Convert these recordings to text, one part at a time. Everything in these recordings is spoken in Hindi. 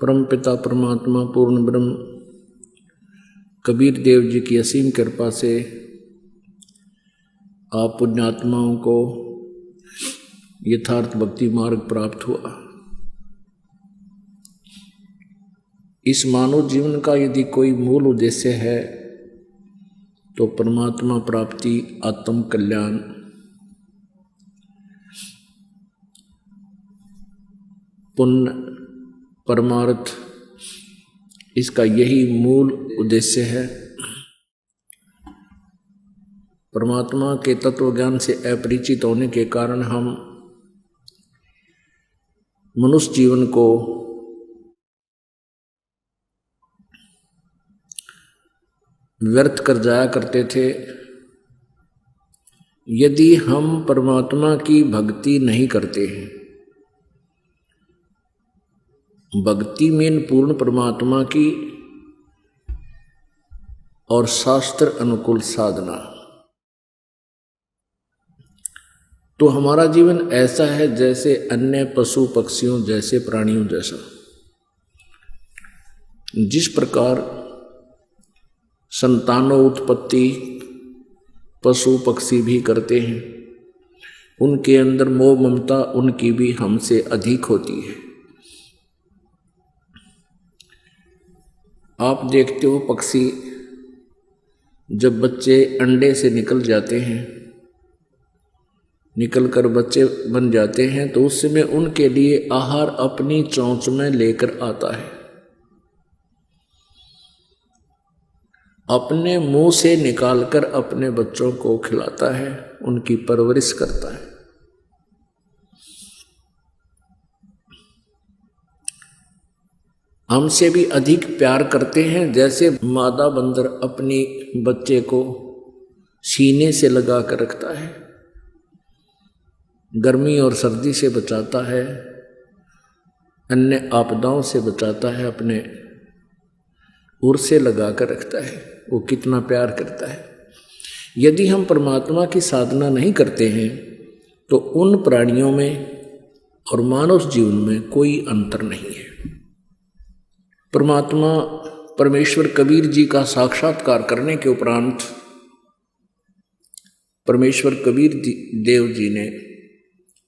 परमपिता परमात्मा पूर्ण ब्रह्म कबीर देव जी की असीम कृपा से आप पुण्यात्माओं को यथार्थ भक्ति मार्ग प्राप्त हुआ। इस मानव जीवन का यदि कोई मूल उद्देश्य है तो परमात्मा प्राप्ति, आत्म कल्याण, पुण्य, परमार्थ, इसका यही मूल उद्देश्य है। परमात्मा के तत्व ज्ञान से अपरिचित होने के कारण हम मनुष्य जीवन को व्यर्थ कर जाया करते थे। यदि हम परमात्मा की भक्ति नहीं करते हैं, भक्ति में पूर्ण परमात्मा की और शास्त्र अनुकूल साधना, तो हमारा जीवन ऐसा है जैसे अन्य पशु पक्षियों जैसे, प्राणियों जैसा। जिस प्रकार संतानोत्पत्ति पशु पक्षी भी करते हैं, उनके अंदर मोह ममता उनकी भी हमसे अधिक होती है। आप देखते हो पक्षी जब बच्चे अंडे से निकल जाते हैं, निकलकर बच्चे बन जाते हैं, तो उस समय उनके लिए आहार अपनी चोंच में लेकर आता है, अपने मुंह से निकालकर अपने बच्चों को खिलाता है, उनकी परवरिश करता है। हमसे भी अधिक प्यार करते हैं जैसे मादा बंदर अपनी बच्चे को सीने से लगा कर रखता है, गर्मी और सर्दी से बचाता है, अन्य आपदाओं से बचाता है, अपने उर से लगा कर रखता है। वो कितना प्यार करता है। यदि हम परमात्मा की साधना नहीं करते हैं तो उन प्राणियों में और मानव जीवन में कोई अंतर नहीं है। परमात्मा परमेश्वर कबीर जी का साक्षात्कार करने के उपरांत परमेश्वर कबीर देव जी ने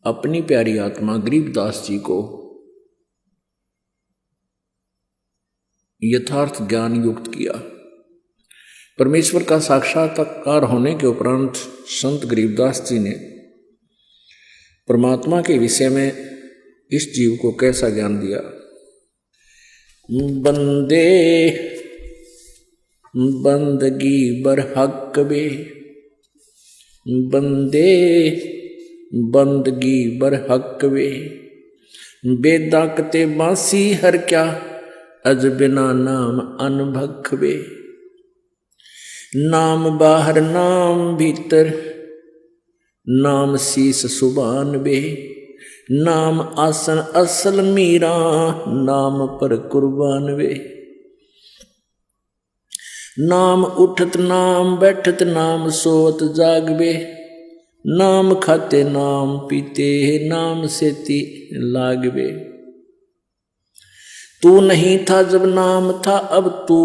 अपनी प्यारी आत्मा गरीबदास जी को यथार्थ ज्ञान युक्त किया। परमेश्वर का साक्षात्कार होने के उपरांत संत गरीबदास जी ने परमात्मा के विषय में इस जीव को कैसा ज्ञान दिया। बंदे बंदगी बर हक बे, बंदे बंदगी बर हक बे, बेदाकते बासी हर क्या अज बिना नाम अनभख बे। नाम बाहर नाम भीतर, नाम शीस सुबान बे, नाम आसन असल मीरा, नाम पर कुर्बान वे। नाम उठत नाम बैठत, नाम सोवत जागबे, नाम खाते नाम पीते, नाम सेती लागबे। तू नहीं था जब नाम था, अब तू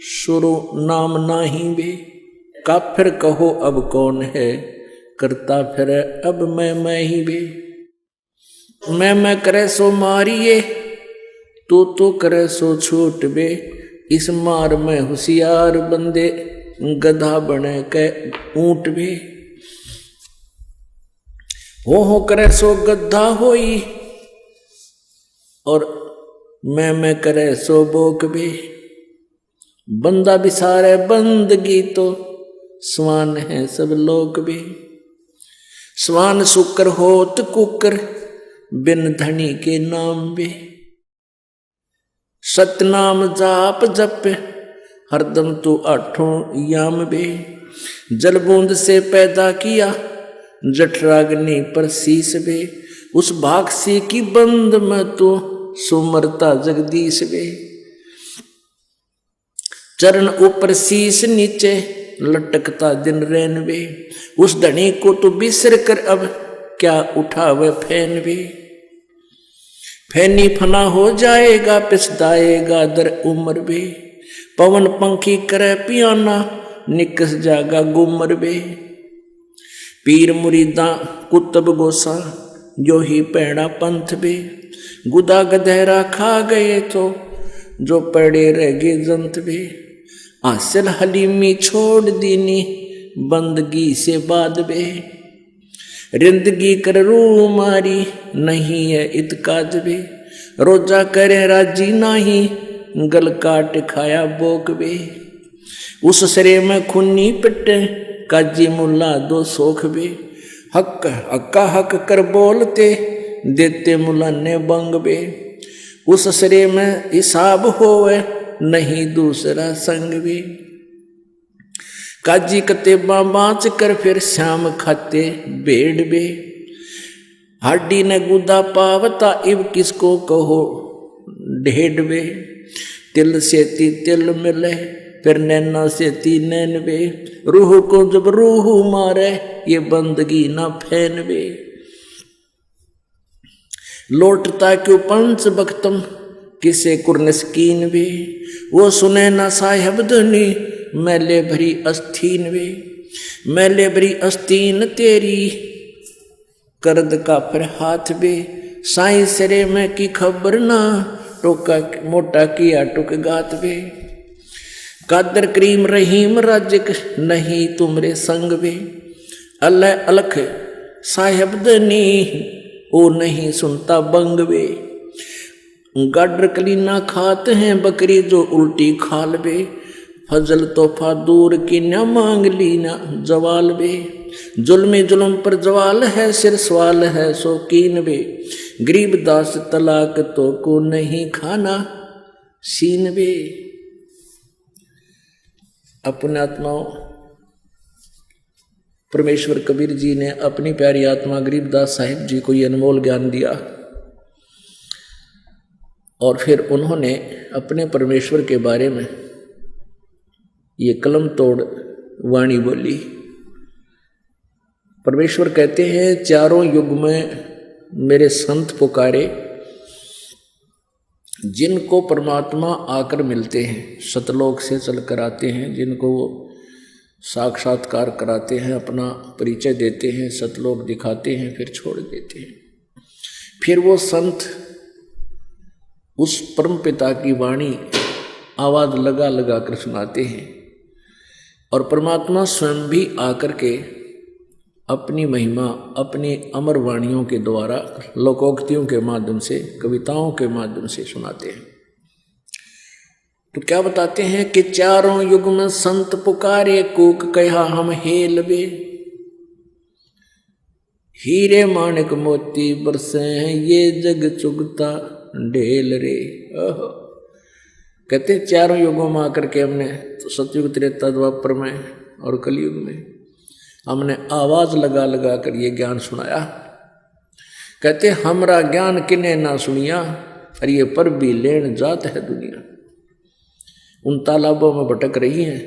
शुरू नाम नाही बे। काफिर कहो अब कौन है, करता फिर अब मैं ही बे। मैं करे सो मारिए, तो करे सो छूट बे। इस मार में होशियार बंदे, गधा बने के ऊंट बे। हो करे सो गधा होई, और मैं करे सो बोक बे। बंदा बिसारे बंदगी तो, स्वान है सब लोग बे। स्वान शुक्र होत कुकर, बिन धनी के नाम बे। सतनाम जाप जप, हरदम तू आठों याम बे। जल बूंद से पैदा किया, जठराग्नि पर शीस बे। उस भागसी की बंद में तू सुमरता जगदीश बे। चरण ऊपर शीस नीचे, लटकता दिन रैन बे। उस धनी को तू बिसर कर अब क्या उठावे फैन बे। फैनी फना हो जाएगा पिसदाएगा दर उम्र बे। पवन पंखी करे पियाना निकस जागा गुमर बे। पीर मुरीदा कुतब गोसा जो ही पैड़ा पंथ बे। गुदा गधेरा खा गए तो जो पड़े रह गए जंत बे। आसिल हलीमी छोड़ दीनी बंदगी से बाद बे। रिंदगी कर रू मारी नहीं है इतकाज बे। रोजा करे राजी नाही गल काट खाया बोक बे। उस सरे में खुन्नी पिटे काजी मुल्ला दो सोख बे। हक हक्का हक कर बोलते देते मुल्ला ने बंग बे। उस सरे में हिसाब होवे नहीं दूसरा संग बे। काजी कतेबा बाँच कर फिर श्याम खाते भेड़ बे। हाडी ने गुदा पावता इब किसको कहो ढेड बे। तिल से तिल मिले फिर नैना से नैन बे। रूह को जब रूह मारे ये बंदगी ना फैन बे। लौटता क्यों पंच बख्तम किसे कुर्नस्कीन बे। वो सुने ना साहिब धनी मैले भरी अस्तीन वे। मैले भरी अस्तीन तेरी करद का फिर हाथ बे। साई सरे में की खबर ना टोका मोटा किया टुक गात बे। कादर करीम रहीम राजिक नहीं तुमरे संग बे। अल्लाह अलख साहिब दनी ओ नहीं सुनता बंग बे। गाडर कलीना खाते हैं बकरी जो उल्टी खाल बे। फजल तोहफा दूर की न मांग ली ना जवाल बे। जुल्मी जुल्म पर जवाल है सिर सवाल है शौकीन बे। गरीब दास तलाक तो को नहीं खाना सीन बे। अपने आत्माओं परमेश्वर कबीर जी ने अपनी प्यारी आत्मा गरीबदास साहिब जी को ये अनमोल ज्ञान दिया और फिर उन्होंने अपने परमेश्वर के बारे में ये कलम तोड़ वाणी बोली। परमेश्वर कहते हैं चारों युग में मेरे संत पुकारे जिनको परमात्मा आकर मिलते हैं, सतलोक से चलकर आते हैं, जिनको वो साक्षात्कार कराते हैं, अपना परिचय देते हैं, सतलोक दिखाते हैं, फिर छोड़ देते हैं। फिर वो संत उस परम पिता की वाणी आवाज लगा लगा कर सुनाते हैं और परमात्मा स्वयं भी आकर के अपनी महिमा अपनी अमर वाणियों के द्वारा लोकोक्तियों के माध्यम से, कविताओं के माध्यम से सुनाते हैं। तो क्या बताते हैं कि चारों युग में संत पुकारे कूक कहा हम हेल बे। हीरे माणिक मोती बरसे हैं ये जग चुगता ढेल रे। कहते हैं चारों युगों में आकर के हमने तो सतयुग त्रेता द्वापर में और कलयुग में हमने आवाज लगा लगा कर ये ज्ञान सुनाया। कहते हमरा ज्ञान किने ना सुनिया और ये पर भी लेन जात है दुनिया। उन तालाबों में भटक रही हैं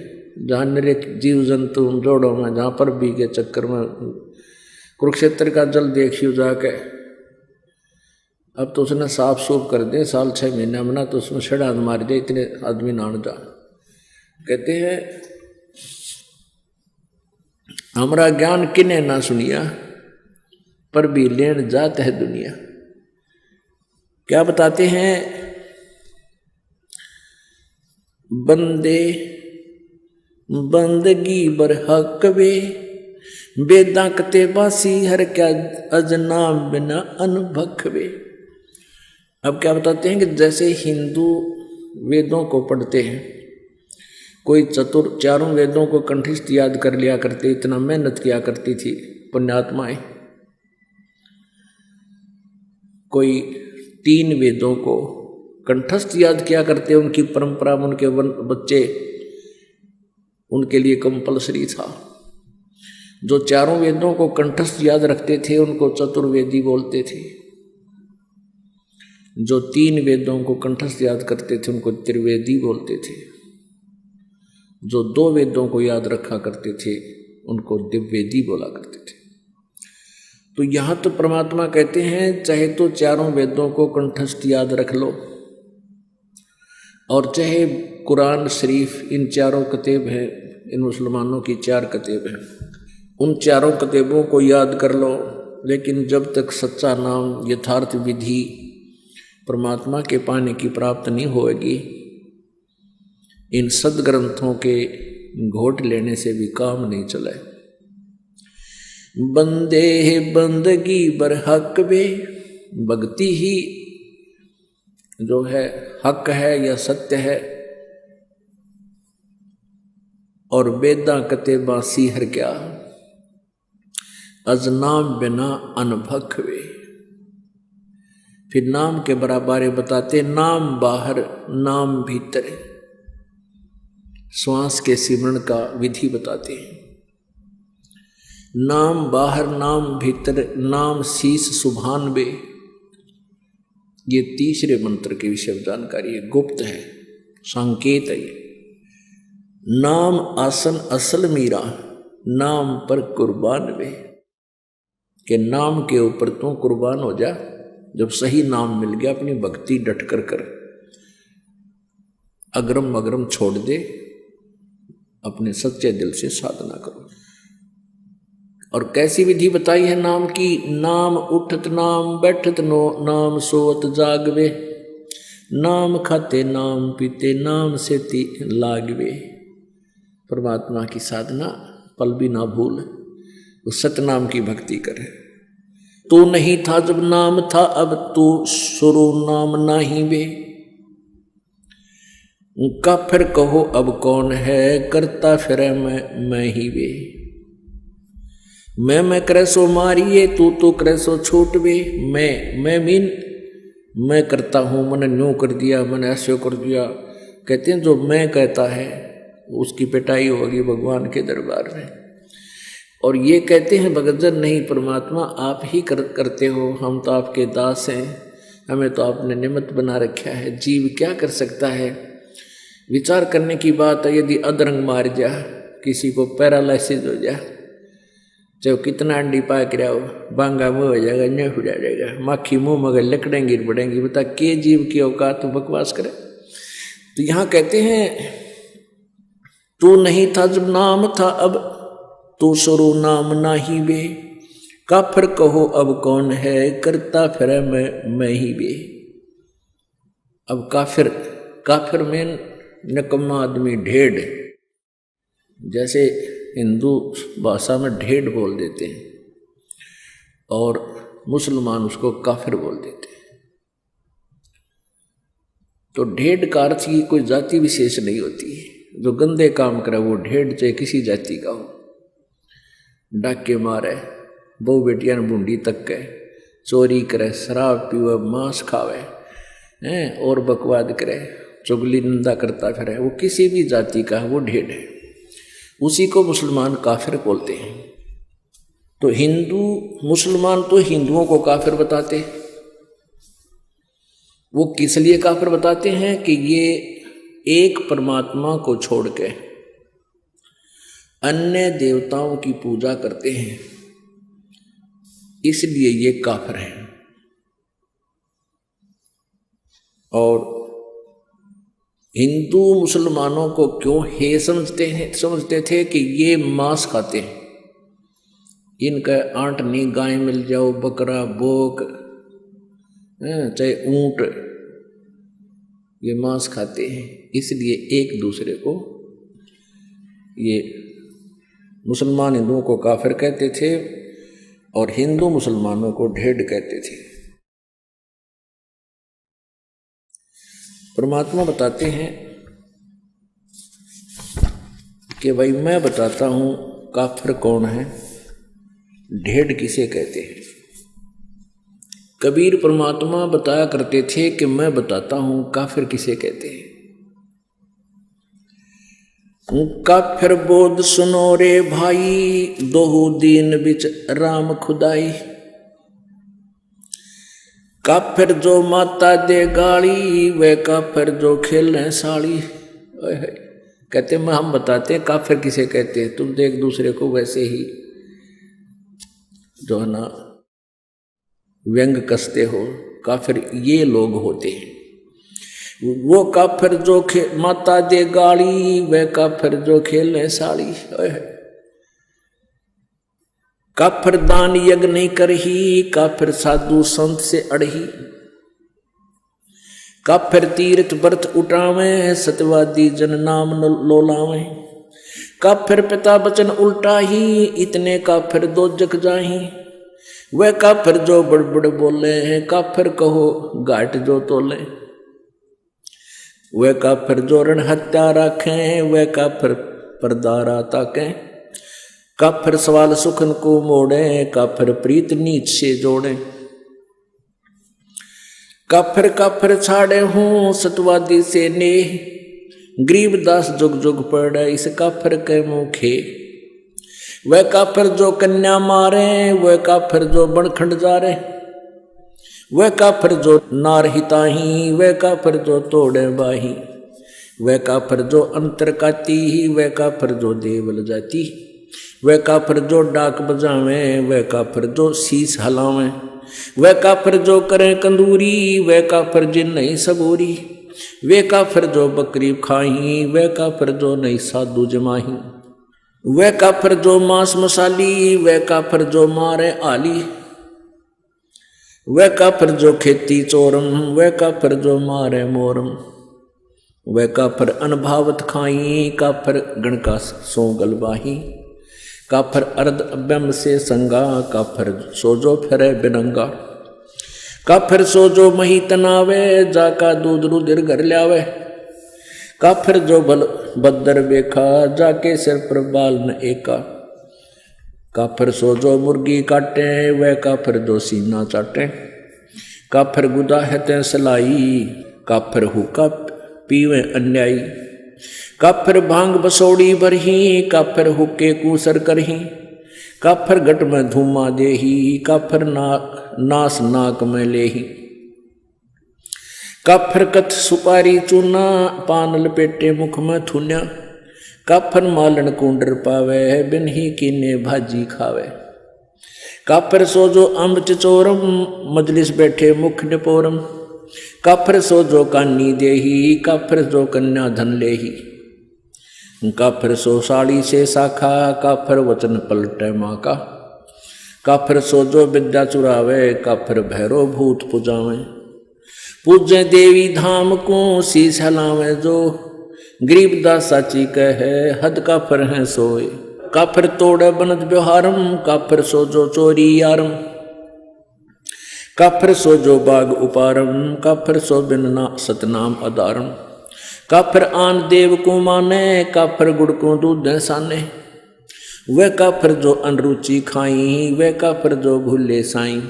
जहाँ निरे जीव जंतु उन जोड़ों में, जहाँ पर भी के चक्कर में कुरुक्षेत्र का जल देखियो जाके। अब तो उसने साफ सूफ कर दे, साल 6 महीने में ना तो उसमें छड़ान मार दे, इतने आदमी नान जा। कहते हैं हमरा ज्ञान किने ना सुनिया पर भी लेन जात है दुनिया। क्या बताते हैं बंदे बंदगी बर हक वे बेदा कते बासी हर क्या अजना बिना अनभख वे। अब क्या बताते हैं कि जैसे हिंदू वेदों को पढ़ते हैं, कोई चतुर चारों वेदों को कंठस्थ याद कर लिया करते, इतना मेहनत किया करती थी पुण्यात्माएं। कोई 3 वेदों को कंठस्थ याद किया करते, उनकी परंपरा में उनके बच्चे उनके लिए कंपलसरी था। जो चारों वेदों को कंठस्थ याद रखते थे उनको चतुर्वेदी बोलते थे। जो 3 वेदों को कंठस्थ याद करते थे उनको त्रिवेदी बोलते थे। जो 2 वेदों को याद रखा करते थे उनको दिव्यवेदी बोला करते थे। तो यहाँ तो परमात्मा कहते हैं चाहे तो चारों वेदों को कंठस्थ याद रख लो, और चाहे कुरान शरीफ, इन चारों कतेब हैं, इन मुसलमानों की 4 कतेब हैं, उन चारों कतेबों को याद कर लो, लेकिन जब तक सच्चा नाम यथार्थ विधि परमात्मा के पाने की प्राप्त नहीं होगी, इन सदग्रंथों के घोट लेने से भी काम नहीं चला। बंदे बंदगी बर हक वे, भक्ति ही जो है हक है या सत्य है, और वेदा कतेबा सीहर क्या, अज नाम बिना अनभक वे। फिर नाम के बराबर बताते, नाम बाहर नाम भीतर, श्वास के सिमरण का विधि बताते हैं। नाम बाहर नाम भीतर, नाम शीस सुभान बे, ये तीसरे मंत्र के विषय जानकारी है, गुप्त है, संकेत है। नाम आसन असल मीरा, नाम पर कुर्बान वे, के नाम के ऊपर तू कुर्बान हो जा। जब सही नाम मिल गया, अपनी भक्ति डट कर अग्रम अग्रम छोड़ दे, अपने सच्चे दिल से साधना करो। और कैसी विधि बताई है नाम की, नाम उठत नाम बैठत नो, नाम सोवत जागवे, नाम खाते नाम पीते, नाम से ती लागवे। परमात्मा की साधना पल भी ना भूल, उस सतनाम की भक्ति करे। तू नहीं था जब नाम था, अब तू शुरू नाम नाही बे, काफिर कहो अब कौन है, करता फिरे मैं ही वे। मैं करे सो मारिए, तू तो करे सो छूट वे। मैं मीन मैं करता हूँ, मैंने न्यू कर दिया, मैंने ऐसे कर दिया। कहते हैं जो मैं कहता है उसकी पिटाई होगी भगवान के दरबार में। और ये कहते हैं भगतजन नहीं, परमात्मा आप ही करते हो, हम तो आपके दास हैं, हमें तो आपने निमित्त बना रखा है। जीव क्या कर सकता है। विचार करने की बात है, यदि अधरंग मार जा, किसी को पैरालिसिस हो जा, चाहे कितना अंडी पाक रहा हो, बांगा मुँह हो जाएगा, न्यू हो जाएगा, माखी मुँह मगर लकड़ें गिर पड़ेंगी। बता के जीव की औकात तो बकवास करे। तो यहाँ कहते हैं तू नहीं था जब नाम था, अब तू शुरू नाम नाही बे, काफिर कहो अब कौन है, करता फिर मैं ही बे। अब काफिर में नकम्मा आदमी, ढेड़, जैसे हिंदू भाषा में ढेड़ बोल देते हैं और मुसलमान उसको काफिर बोल देते हैं। तो ढेड़ का अर्थ की कोई जाति विशेष नहीं होती है। जो गंदे काम करे वो ढेड़, चाहे किसी जाति का हो, डाके मारे, बहु बेटियां बूंदी तक के, चोरी करे, शराब पीवे, मांस खावे हैं और बकवाद करे, चुगली निंदा करता फिरे, वो किसी भी जाति का वो ढेड़ है। उसी को मुसलमान काफिर बोलते हैं। तो हिंदू मुसलमान तो हिंदुओं को काफिर बताते। वो किस लिए काफिर बताते हैं कि ये एक परमात्मा को छोड़ के अन्य देवताओं की पूजा करते हैं, इसलिए ये काफिर हैं। और हिंदू मुसलमानों को क्यों हे समझते थे कि ये मांस खाते हैं, इनका आंट नहीं, गाय मिल जाओ, बकरा, बोक, चाहे ऊंट, ये मांस खाते हैं। इसलिए एक दूसरे को ये मुसलमान हिंदुओं को काफिर कहते थे और हिंदू मुसलमानों को ढेड़ कहते थे। परमात्मा बताते हैं कि भाई मैं बताता हूं काफिर कौन है, ढेड़ किसे कहते हैं। कबीर परमात्मा बताया करते थे कि मैं बताता हूं काफिर किसे कहते हैं। काफिर बोध सुनो रे भाई, दोहु दीन बिच राम खुदाई। काफिर जो माता दे गाली, वे काफिर जो खेलें साड़ी। कहते मैं हम बताते हैं काफिर किसे कहते हैं, तुम तो एक दूसरे को वैसे ही जो है ना व्यंग कसते हो, काफिर ये लोग होते हैं। वो काफिर जो माता दे गाली, वह काफिर जो खेले साड़ी। काफिर दान यज्ञ नहीं करही, काफिर साधु संत से अड़ही। काफिर तीर्थ व्रत उठावे, सत्यवादी जन नाम लोलावे। काफिर पिता वचन उल्टा ही, इतने काफिर दो जग जाही। वह काफिर जो बड़बड़ बोले हैं, काफिर कहो घाट जो तोले। वह काफिर जो रण हत्या रखें, वह काफिर परदारा ताकें। काफिर सवाल सुखन को मोड़े, काफिर प्रीत नीच से जोड़े। काफिर काफिर छाड़े हूँ, सतवादी से नेह। गरीबदास जुग जुग पड़े, इस काफिर के मुखे। वह काफिर जो कन्या मारे, वह काफिर जो बनखंड जारे। वह काफिर जो नार हिताही, वह काफिर जो तोड़े बाही। वह काफिर जो अंतर काती, वह काफिर जो देवल जाती। वह काफिर जो डाक बजावे, वह काफिर जो शीस हलावे। वह काफिर जो करे कंदूरी, वह काफिर जिन नहीं सबूरी। वे काफिर जो बकरी खाही, वह काफिर जो नहीं साधु जमाही। वह काफिर जो मांस मसाली, वह काफिर जो मारे आली। वह काफिर जो खेती चोरम, वह काफिर जो मारे मोरम। वह काफिर अनभावत खाई, काफिर गण का सो गलबाही। काफिर अर्ध अभ्यम से संगा, काफिर सोजो फिरे बिनंगा। काफिर सोजो मही तनावे, जाका दूध रुधिर घर ल्यावे। काफिर जो बल बदर बेखा, जाके सिर पर बाल न एका। काफिर सोजो मुर्गी काटे, वह काफिर जो सीना चाटे। काफिर गुदा है ते सलाई, काफिर हुक्का पीवे अन्यायी। काफिर भांग बसोड़ी बरही, काफिर हुक्के कूसर करही। काफिर गट में धूमा देही, काफिर नास नाक में लेही। काफिर कथ सुपारी चूना, पान लपेटे मुख में थुन्या। काफिर मालन कुंडर पावे, बिन ही कीने भाजी खावे। काफिर सोजो अम्ब चचोरम, मजलिस बैठे मुख निपोरम। काफिर सोजो कानी देही, काफिर जो कन्या धन लेही। काफिर सो साड़ी से शाखा, काफिर वचन पलटे माँ का। काफिर सोजो विद्या चुरावे, काफिर भैरो भूत पुजावे। पूजे देवी धाम को, शीश हलावे जो। गरीबदास साची कहे, हद काफिर है सोए। काफिर तोड़े बनत व्यवहारम, काफिर सोजो चोरी यारम। काफिर सोजो बाग उपारम, काफिर सो बिन सतनाम अदारम। काफिर आन देव को माने, काफिर गुड़ को दूध साने। वह काफिर जो अनरुचि खाई, वह काफिर जो भूले साई।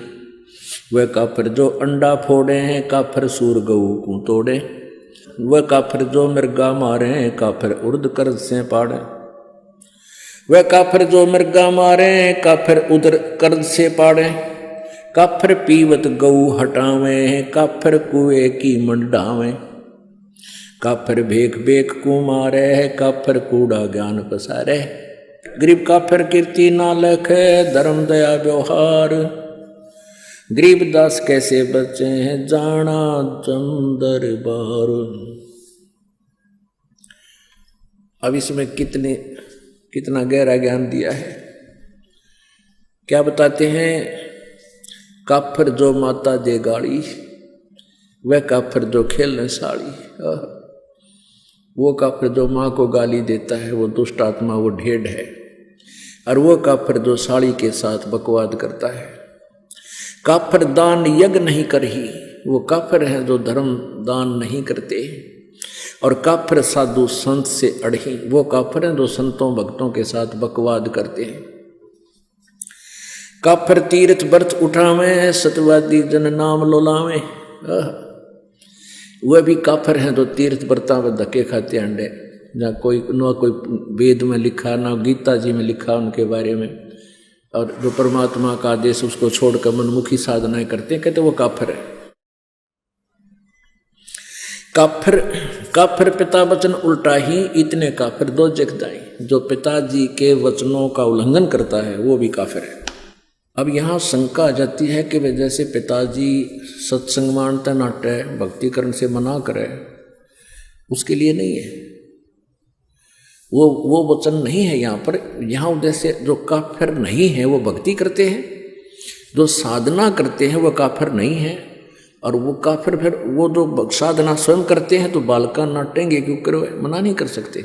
वह काफिर जो अंडा फोड़े, काफिर सूर गऊ को तोड़े। वह काफिर जो मृगा मारे, काफिर उर्द कर्ज से पाड़े। वह काफिर जो मृगा मारे, काफिर उदर कर्ज से पाड़े। काफिर पीवत गऊ हटावे, काफिर कुएं की मंडावे। काफिर भेख बेख को मारे, काफिर कूड़ा ज्ञान पसारे। गरीब काफिर कीर्ति ना लखे, धर्म दया व्यवहार। गरीबदास कैसे बचे हैं, जाना चंदर बार। अब इसमें कितना गहरा ज्ञान दिया है। क्या बताते हैं, काफिर जो माता दे गाड़ी, वह काफिर जो खेलने साड़ी। वो काफिर जो माँ को गाली देता है, वो दुष्ट आत्मा, वो ढेड है। और वो काफिर जो साड़ी के साथ बकवाद करता है। काफिर दान यज्ञ नहीं करही, वो काफिर हैं जो धर्म दान नहीं करते। और काफिर साधु संत से अड़ही, वो काफिर हैं जो संतों भक्तों के साथ बकवाद करते हैं। काफिर तीर्थ व्रत उठावे, सत्यवादी जन नाम लोलावे। वह भी काफिर हैं जो तीर्थ व्रता में धक्के खाते अंडे। ना कोई वेद में लिखा, ना गीता जी में लिखा उनके बारे में। और जो परमात्मा का आदेश उसको छोड़कर मनमुखी साधनाएं करते, कहते वो काफिर है। काफिर पिता वचन उल्टा ही, इतने काफिर दो जग जाए। जो पिताजी के वचनों का उल्लंघन करता है वो भी काफिर है। अब यहाँ शंका आ जाती है कि वे जैसे पिताजी सत्संग मानते नाटे भक्तिकरण से मना करे, उसके लिए नहीं है, वो वचन नहीं है यहाँ पर। यहाँ उद्देश्य जो काफिर नहीं है वो भक्ति करते हैं, जो साधना करते हैं वो काफिर नहीं है, और वो काफिर फिर वो जो साधना स्वयं करते हैं तो बालका नाटेंगे, क्योंकि मना नहीं कर सकते।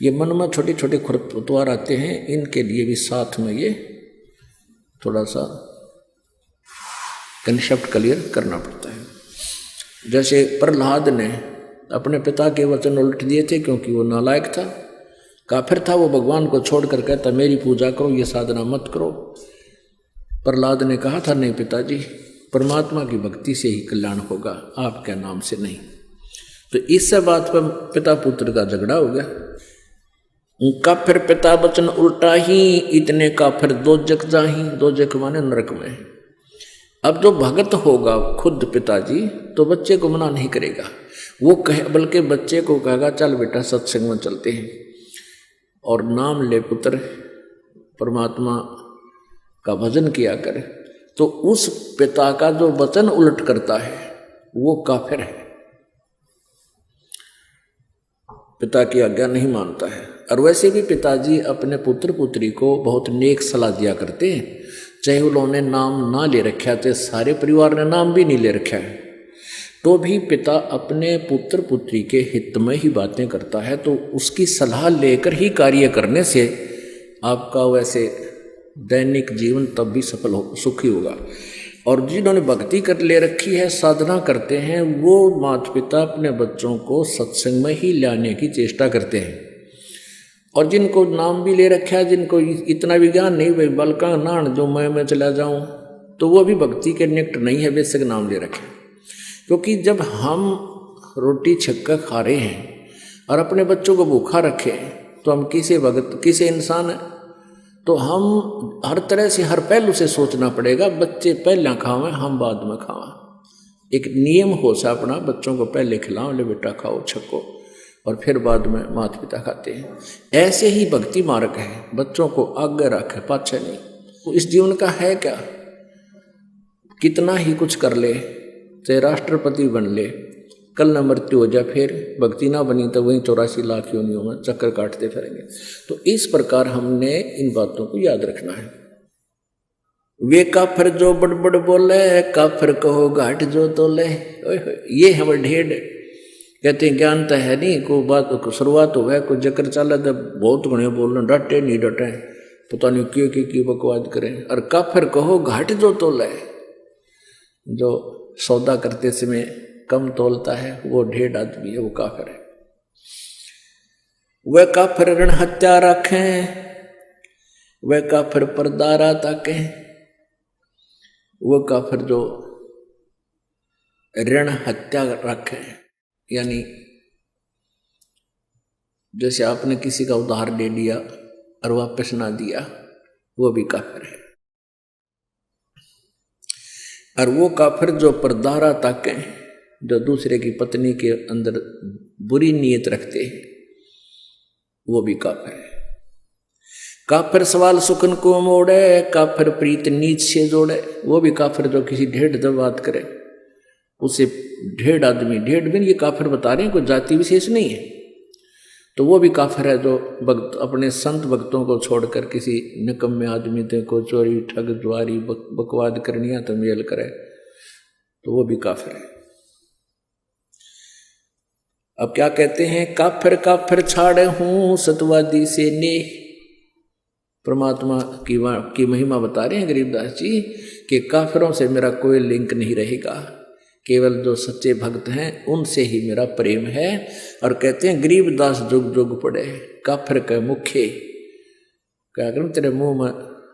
ये मन में छोटे छोटे खरपतवार आते हैं, इनके लिए भी साथ में ये थोड़ा सा कंसेप्ट क्लियर करना पड़ता है। जैसे प्रहलाद ने अपने पिता के वचन उल्ट दिए थे, क्योंकि वो नालायक था, काफिर था, वो भगवान को छोड़कर कहता मेरी पूजा करो, ये साधना मत करो। प्रहलाद ने कहा था नहीं पिताजी, परमात्मा की भक्ति से ही कल्याण होगा, आपके नाम से नहीं। तो इस बात पर पिता पुत्र का झगड़ा हो गया। काफिर पिता वचन उल्टा ही, इतने काफिर दोजक जाही, दोजक माने नरक में। अब जो भगत होगा खुद पिताजी तो बच्चे को मना नहीं करेगा, वो कहे, बल्कि बच्चे को कहेगा चल बेटा सत्संग में चलते हैं और नाम ले पुत्र, परमात्मा का भजन किया करे। तो उस पिता का जो वचन उलट करता है वो काफिर है, पिता की आज्ञा नहीं मानता है। और वैसे भी पिताजी अपने पुत्र पुत्री को बहुत नेक सलाह दिया करते हैं, चाहे उन्होंने नाम ना ले रखा, चाहे सारे परिवार ने नाम भी नहीं ले रखा है, तो भी पिता अपने पुत्र पुत्री के हित में ही बातें करता है। तो उसकी सलाह लेकर ही कार्य करने से आपका वैसे दैनिक जीवन तब भी सफल हो, सुखी होगा। और जिन्होंने भक्ति कर ले रखी है, साधना करते हैं, वो माता पिता अपने बच्चों को सत्संग में ही लाने की चेष्टा करते हैं। और जिनको नाम भी ले रखा है, जिनको इतना विज्ञान नहीं, भाई बलका नान जो मैं चला जाऊं, तो वो भी भक्ति के निकट नहीं है, बेशक नाम ले रखे। क्योंकि जब हम रोटी छक्का खा रहे हैं और अपने बच्चों को भूखा रखे तो हम किसे भगत किसे इंसान है। तो हम हर तरह से हर पहलू से सोचना पड़ेगा, बच्चे पहले खावें हम बाद में खावें। एक नियम हो सा अपना, बच्चों को पहले खिलाओ, ले बेटा खाओ छक्को, और फिर बाद में माता पिता खाते हैं। ऐसे ही भक्ति मार्ग है, बच्चों को आगे रखे पाछे नहीं। तो इस जीवन का है क्या, कितना ही कुछ कर ले, चाहे राष्ट्रपति बन ले, कल न मृत्यु हो जाए, फिर भक्ति ना बनी तो वहीं 84 लाख योनियों में चक्कर काटते फिरेंगे। तो इस प्रकार हमने इन बातों को याद रखना है। वे काफिर जो बड़बड़ बोले, काफिर कहो घाट जो तोले। ये हमारे ढेर कहते हैं ज्ञान तो है नहीं, कोई बात को शुरुआत हो गया, कोई जकर चला तो बहुत घने बोलना, डटे नहीं डटे, पता नहीं क्यों बकवाद करें। और काफिर कहो घाट जो तोले, जो सौदा करते समय कम तोलता है वो ढेर आदमी है, वो काफिर है। वह काफिर ऋण हत्या रखें, वह काफिर परदारा ताके, वह काफिर जो ऋण हत्या रखें, यानी जैसे आपने किसी का उधार ले लिया और वापस ना दिया, वो भी काफिर है। और वो काफिर जो परदारा ताके, जो दूसरे की पत्नी के अंदर बुरी नीयत रखते हैं, वो भी काफिर है। काफिर सवाल सुखन को मोड़े, काफिर प्रीत नीच से जोड़े, वो भी काफिर जो किसी ढेड़ जब बात करे उसे ढेड़ आदमी, ढेड़ भी ये काफिर बता रहे हैं, कोई जाति विशेष नहीं है, तो वो भी काफिर है जो भक्त अपने संत भक्तों को छोड़कर किसी निकम्मे आदमी को चोरी ठग जुआरी बकवाद करनिया तो मेल करे, तो वो भी काफिर है। अब क्या कहते हैं, काफिर काफिर छाड़े हूं सतवादी से ने। परमात्मा की महिमा बता रहे हैं गरीबदास जी कि काफिरों से मेरा कोई लिंक नहीं रहेगा, केवल जो सच्चे भक्त हैं उनसे ही मेरा प्रेम है। और कहते हैं गरीबदास जुग जुग पड़े, काफिर के मुखे, क्या करूं तेरे मुंह में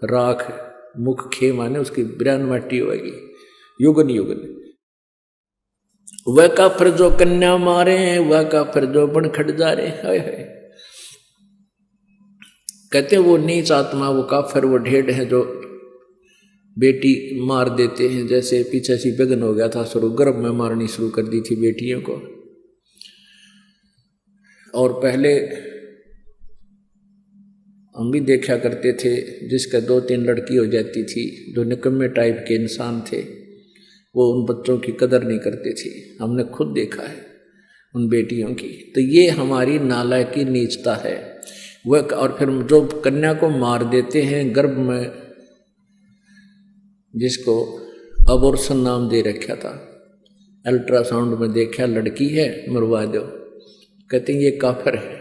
राख, मुख खे माने उसकी बिरान माटी होगी युगन युगन। वह काफिर जो कन्या मारे, वह काफिर जो बन खट जा रहे, हाय हाय। कहते वो नीच आत्मा, वो काफिर, वो ढेड़ है जो बेटी मार देते हैं। जैसे पीछे सी बेगन हो गया था शुरू, गर्भ में मारनी शुरू कर दी थी बेटियों को। और पहले हम भी देखा करते थे, जिसका 2-3 लड़की हो जाती थी, जो निकम्मे टाइप के इंसान थे, वो उन बच्चों की कदर नहीं करते थे। हमने खुद देखा है उन बेटियों की। तो ये हमारी नालायकी नीचता है वह। और फिर जो कन्या को मार देते हैं गर्भ में, जिसको अबॉर्शन नाम दे रखा था, अल्ट्रासाउंड में देखा लड़की है, मरवा दो, कहते हैं ये काफिर है।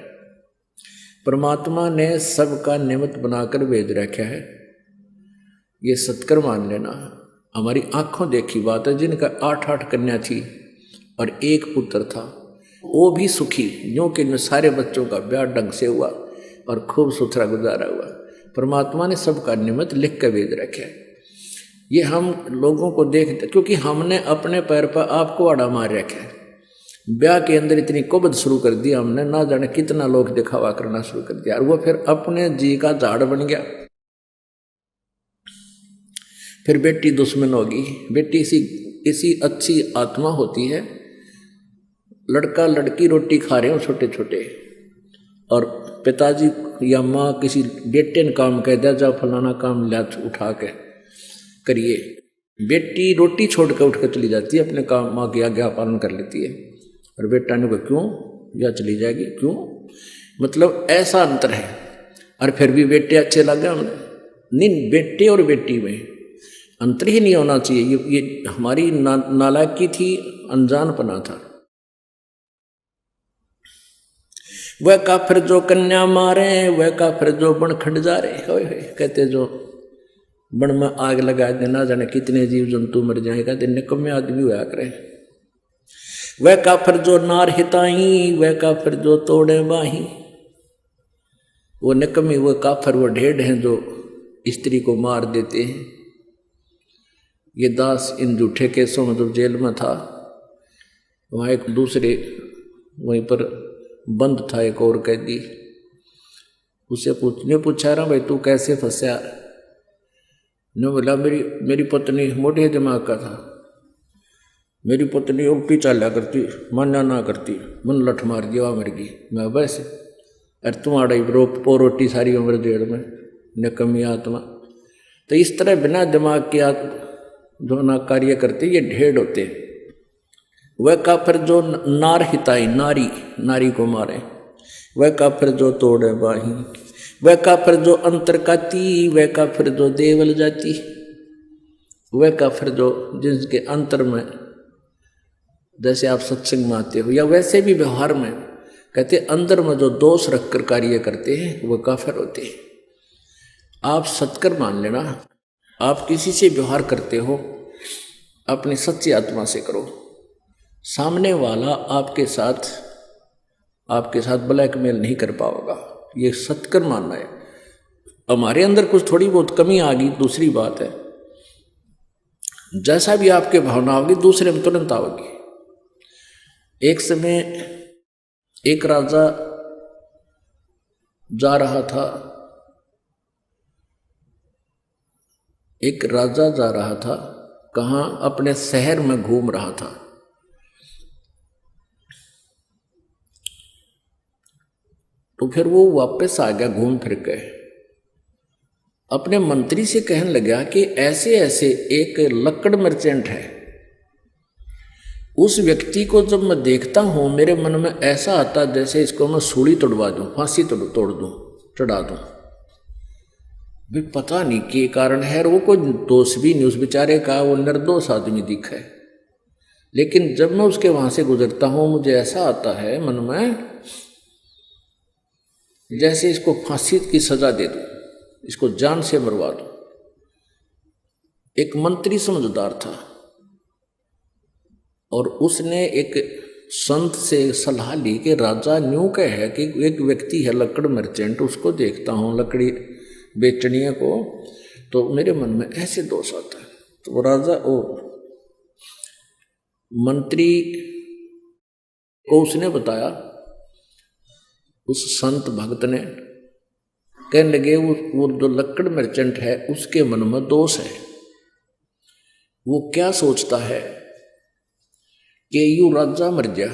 परमात्मा ने सबका निमित्त बनाकर भेज रखा है, ये सत्कर मान लेना। हमारी आंखों देखी बात है, जिनका 8-8 कन्या थी और 1 पुत्र था, वो भी सुखी, यूं कि सारे बच्चों का ब्याह ढंग से हुआ और खूब सुथरा गुजारा हुआ। परमात्मा ने सबका निमित्त लिख कर भेज रखा है। ये हम लोगों को देखते, क्योंकि हमने अपने पैर पर आपको आड़ा मार रखा है। ब्याह के अंदर इतनी कुबद शुरू कर दी हमने, ना जाने कितना लोग दिखावा करना शुरू कर दिया, और वो फिर अपने जी का झाड़ बन गया। फिर बेटी दुश्मन होगी। बेटी इसी अच्छी आत्मा होती है। लड़का लड़की रोटी खा रहे हो छोटे छोटे, और पिताजी या माँ किसी बेटे ने काम कह दिया, जाओ फलाना काम ले उठा के करिए, बेटी रोटी छोड़ कर उठ कर चली जाती है, अपने काम माँ की आज्ञा पालन कर लेती है, और बेटा ने कहा क्यों, या चली जाएगी क्यों। मतलब ऐसा अंतर है। और फिर भी बेटे अच्छे लगे हमें, नहीं, बेटे और बेटी में अंतर ही नहीं होना चाहिए। ये हमारी नालायकी थी, अनजानपना था। वह काफिर जो कन्या मारे, वह काफिर जो बन खंड जा रहे, कहते जो बन में आग लगा देना, जाने कितने जीव जंतु मर जाएगा, दिन निकम्मे आदमी हुआ करे। वह काफिर जो नार हिताई, वह काफिर जो तोड़े बाही। वो निकम्मी, वो काफिर, वो ढेड़ हैं जो स्त्री को मार देते हैं। ये दास इन झूठे केसों में जो जेल में था, वहाँ एक दूसरे वहीं पर बंद था, एक और कैदी, उससे पूछा रहा भाई तू कैसे फंसा। ने बोला मेरी पत्नी मोटे दिमाग का था, मेरी पत्नी उल्टी चाला करती, मान्या ना करती, मन लठ मार दिया, वहाँ मर गई। मैं वैसे, अरे तुम्हारा रोटी सारी उम्र जेल में, निकम्मी आत्मा। तो इस तरह बिना दिमाग के जो ना कार्य करते, ये ढेड़ होते। वह काफिर जो नार हिताई, नारी को मारे, वह काफिर जो तोड़े बाही, वह काफिर जो अंतर काती, वह काफिर जो देवल जाती। वह काफिर जो जिनके अंतर में, जैसे आप सत्संग में आते हो या वैसे भी व्यवहार में, कहते अंदर में जो दोष रखकर कार्य करते हैं वह काफिर होते हैं। आप सत्कर मान लेना, आप किसी से व्यवहार करते हो अपनी सच्ची आत्मा से करो। सामने वाला आपके साथ ब्लैकमेल नहीं कर पाएगा, ये सत्कर मानना है। हमारे अंदर कुछ थोड़ी बहुत कमी आ गई, दूसरी बात है, जैसा भी आपके भावना होगी दूसरे में तुरंत आओगी। एक समय एक राजा जा रहा था, कहाँ, अपने शहर में घूम रहा था। तो फिर वो वापस आ गया घूम फिर के, अपने मंत्री से कहने लगा कि ऐसे ऐसे एक लकड़ मर्चेंट है, उस व्यक्ति को जब मैं देखता हूं मेरे मन में ऐसा आता जैसे इसको मैं सूली तोड़वा दूं, फांसी तोड़ दूं, चढ़ा दूं। भी पता नहीं के कारण है, वो कोई दोष भी नहीं उस बेचारे का, वो निर्दोष आदमी दिखा है। लेकिन जब मैं उसके वहां से गुजरता हूं मुझे ऐसा आता है मन में जैसे इसको फांसी की सजा दे दूं, इसको जान से मरवा दूं। एक मंत्री समझदार था और उसने एक संत से सलाह ली कि राजा न्यू कह है कि एक व्यक्ति है लकड़ मर्चेंट, उसको देखता हूं लकड़ी बेचने को, तो मेरे मन में ऐसे दोष आता है। तो वो राजा वो मंत्री को उसने बताया, उस संत भक्त ने, कहने लगे वो जो लकड़ मर्चेंट है उसके मन में दोष है। वो क्या सोचता है कि यू राजा मर गया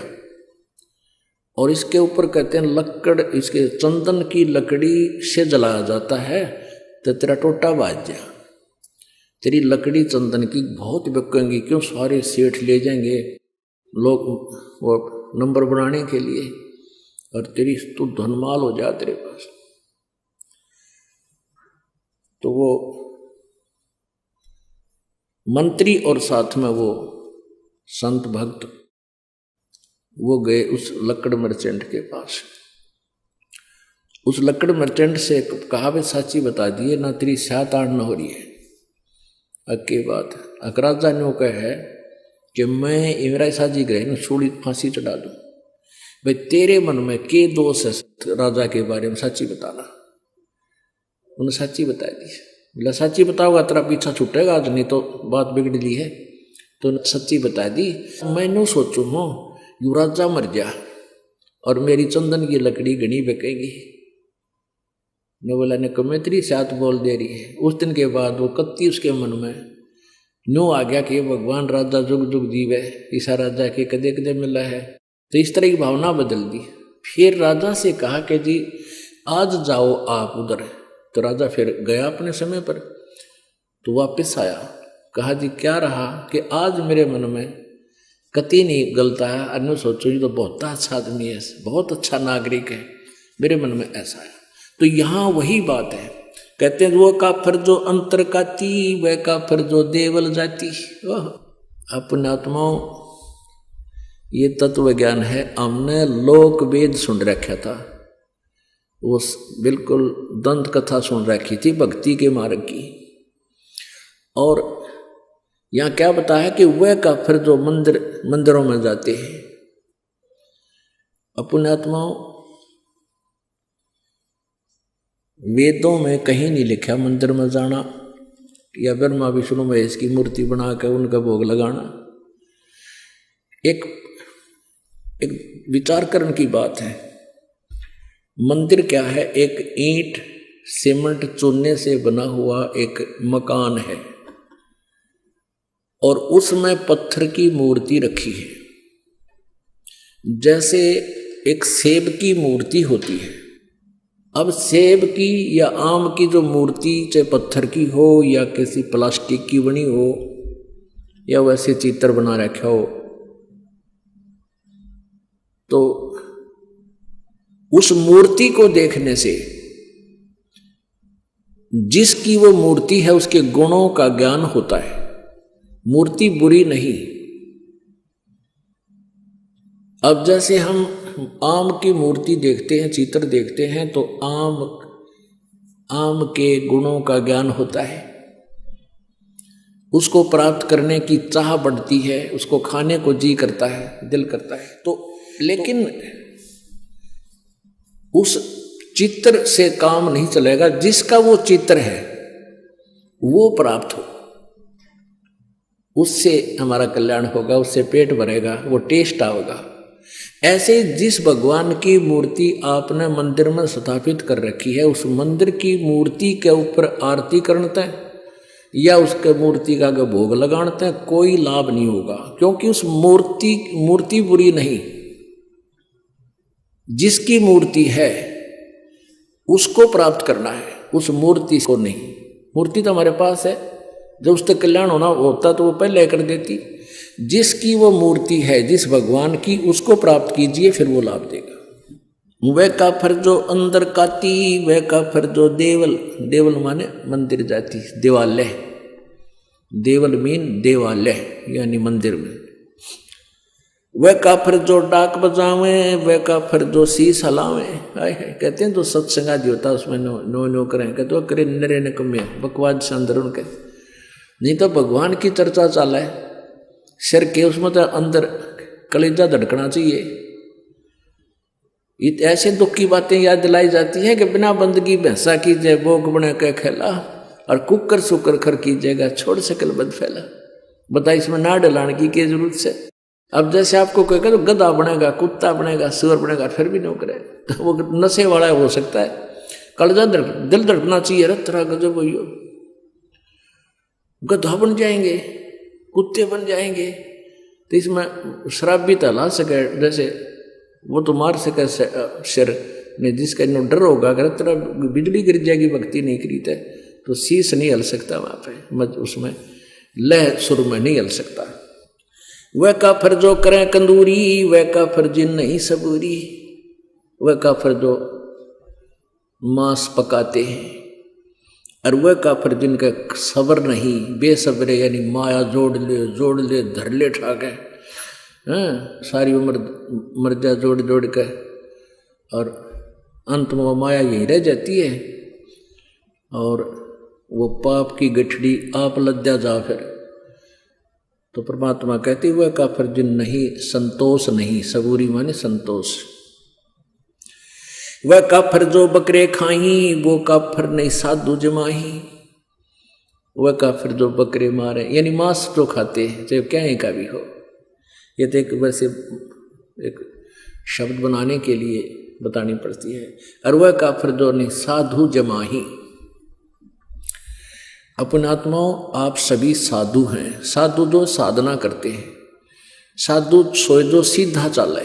और इसके ऊपर कहते हैं लकड़, इसके चंदन की लकड़ी से जलाया जाता है तो तेरा टोटा बाज जा। तेरी लकड़ी चंदन की बहुत बिकेंगी, क्यों सारे सेठ ले जाएंगे लोग वो नंबर बनाने के लिए, और तेरी तू धनमाल हो जा तेरे पास। तो वो मंत्री और साथ में वो संत भक्त वो गए उस लकड़ मर्चेंट के पास। उस लकड़ मर्चेंट से कहा वे साची बता दिए ना तेरी सात आठ न हो रही है। अक्की बात अकराजा ने कहा है कि मैं इमराई साजी गए न छोड़ी फांसी चढ़ा दूं। भाई तेरे मन में के दोष है राजा के बारे में, सच्ची बताना। उन्हें सच्ची बता दी। बोला सच्ची बताओगा तेरा पीछा छूटेगा आज, नहीं तो बात बिगड़ ली है। तो सच्ची बता दी। मैंने सोचू हूँ युवराजा मर जा और मेरी चंदन की लकड़ी घनी बिकेगी। ने बोला ने कमेत्री साथ बोल दे रही है। उस दिन के बाद वो कत्ती उसके मन में नो आ गया कि भगवान राजा जुग जुग जीवे, ईसा राजा के कदे कदे मिला है। तो इस तरह की भावना बदल दी। फिर राजा से कहा कि जी आज जाओ आप उधर। तो राजा फिर गया अपने समय पर। तो वापस आया, कहा जी क्या रहा कि आज मेरे मन में कति नहीं गलता है। अन्य सोचो ये तो बहुत अच्छा आदमी है, बहुत अच्छा नागरिक है, मेरे मन में ऐसा है। तो यहाँ वही बात है, कहते हैं वो काफिर जो अंतर काती, वह काफिर जो देवल जाती। अपने आत्माओं ये तत्व ज्ञान है। हमने लोक वेद सुन रखा था, वो बिल्कुल दंत कथा सुन रखी थी भक्ति के मार्ग की। और यहाँ क्या बताया कि वह काफिर जो मंदिरों में जाते हैं। अपने आत्माओं वेदों में कहीं नहीं लिखा मंदिर में जाना या ब्रह्मा विष्णु महेश की मूर्ति बनाकर उनका भोग लगाना। एक विचार करने की बात है। मंदिर क्या है? एक ईंट सीमेंट चूने से बना हुआ एक मकान है और उसमें पत्थर की मूर्ति रखी है। जैसे एक सेब की मूर्ति होती है। अब सेब की या आम की जो मूर्ति चाहे पत्थर की हो या किसी प्लास्टिक की बनी हो या वैसे चित्र बना रखा हो, तो उस मूर्ति को देखने से जिसकी वो मूर्ति है उसके गुणों का ज्ञान होता है। मूर्ति बुरी नहीं। अब जैसे हम आम की मूर्ति देखते हैं, चित्र देखते हैं, तो आम के गुणों का ज्ञान होता है। उसको प्राप्त करने की चाह बढ़ती है, उसको खाने को जी करता है, दिल करता है। तो लेकिन उस चित्र से काम नहीं चलेगा। जिसका वो चित्र है वो प्राप्त हो, उससे हमारा कल्याण होगा, उससे पेट भरेगा, वो टेस्ट आओगा। ऐसे जिस भगवान की मूर्ति आपने मंदिर में स्थापित कर रखी है, उस मंदिर की मूर्ति के ऊपर आरती करते हैं या उसके मूर्ति का भोग लगाते हैं, कोई लाभ नहीं होगा। क्योंकि उस मूर्ति बुरी नहीं। जिसकी मूर्ति है उसको प्राप्त करना है, उस मूर्ति को नहीं। मूर्ति तो हमारे पास है, जब उससे कल्याण होता तो वो पहले कर देती। जिसकी वो मूर्ति है, जिस भगवान की, उसको प्राप्त कीजिए, फिर वो लाभ देगा। वह काफिर जो अंदर काती, वह काफिर जो देवल माने मंदिर जाती, देवालय। देवल मीन देवालय यानी मंदिर में। वह काफिर जो डाक बजावे, वह काफिर जो शीश हलावे। कहते हैं तो सत्संग आदि होता उसमें नो करें, कहते वो करे नरे न कमे बकवाद से अंदर उनके। नहीं तो भगवान की चर्चा चाला है सिर के, उसमें तो अंदर कलेजा धड़कना चाहिए। ऐसे दुख की बातें याद दिलाई जाती है कि बिना बंदगी भैंसा कीजिए, भोग बने के खेला, और कुकर सुकर खर कीजिएगा, छोड़ सकल बद फैला। बता इसमें ना डलाने की जरूरत से। अब जैसे आपको कहेगा तो गधा बनेगा, कुत्ता बनेगा, सुअर बनेगा, फिर भी नहीं करे, तो वो नशे वाला हो सकता है। कलेजा दिल धड़कना चाहिए। रत्रा गजब हो, गधा बन जाएंगे, कुत्ते बन जाएंगे, तो इसमें शराब भी तला सके। जैसे वो तो मार सके सिर ने, जिसका इन्हों डर होगा अगर तेरा बिजली गिर जाएगी भक्ति नहीं करी तो शीश नहीं हल सकता वहाँ पे, उसमें लह सुर में नहीं हल सकता। वह काफिर जो करें कंदूरी, वह काफिर जिन नहीं सबूरी, वह काफिर जो मांस पकाते हैं, और वह काफिर जिनका सबर नहीं, बेसब्रे यानी माया जोड़ ले धर ले ठाके, सारी उम्र मर्जा जोड़ के, और अंत में वो माया यहीं रह जाती है, और वो पाप की गठड़ी आप लद्या जा फिर। तो परमात्मा कहते हुए काफिर जिन नहीं संतोष नहीं, सबूरी माने संतोष। वह काफिर जो बकरे खाई, वो काफिर नहीं साधु जमाही। वह काफिर जो बकरे मारे यानी मांस जो खाते हैं, चाहे क्या का भी हो, ये तो एक वैसे एक शब्द बनाने के लिए बतानी पड़ती है। और वह काफिर जो नहीं साधु जमाही। अपने आत्माओं आप सभी साधु हैं। साधु जो साधना करते हैं, साधु सोए जो सीधा चाले।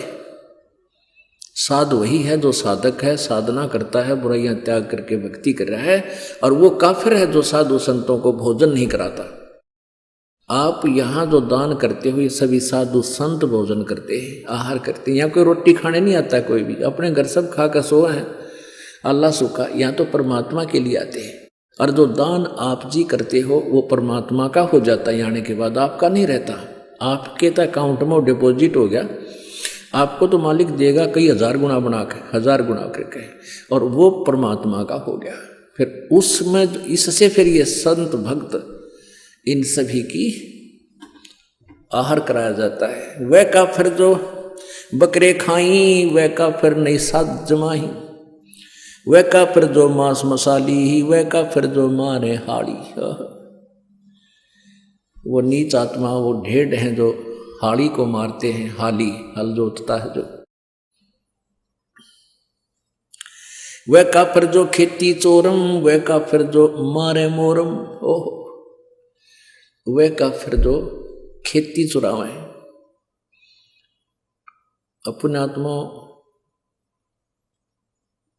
साधु वही है जो साधक है, साधना करता है, बुराइयां त्याग करके भक्ति कर रहा है। और वो काफिर है जो साधु संतों को भोजन नहीं कराता। आप यहाँ जो दान करते हो ये सभी साधु संत भोजन करते हैं, आहार करते हैं। यहाँ कोई रोटी खाने नहीं आता, कोई भी अपने घर सब खा कर सोए हैं, अल्लाह सुखा। यहाँ तो परमात्मा के लिए आते हैं। और जो दान आप जी करते हो वो परमात्मा का हो जाता है, आने के बाद आपका नहीं रहता। आपके तो अकाउंट में डिपॉजिट हो गया, आपको तो मालिक देगा कई हजार गुना बना के, 1000 गुना करके, और वो परमात्मा का हो गया। फिर उसमें इससे फिर ये संत भक्त इन सभी की आहार कराया जाता है। वह काफिर जो बकरे खाई, वह काफिर नहीं साध जमाही। वह काफिर जो मांस मसाली, वह काफिर जो मारे हाड़ी। वो नीच आत्मा, वो ढेड हैं जो हाड़ी को मारते हैं। हाली हल जोतता है जो। वह काफिर जो खेती चोरम, वह काफिर जो मारे मोरम। ओह, वह काफिर जो खेती चुरावे। अपने आत्मा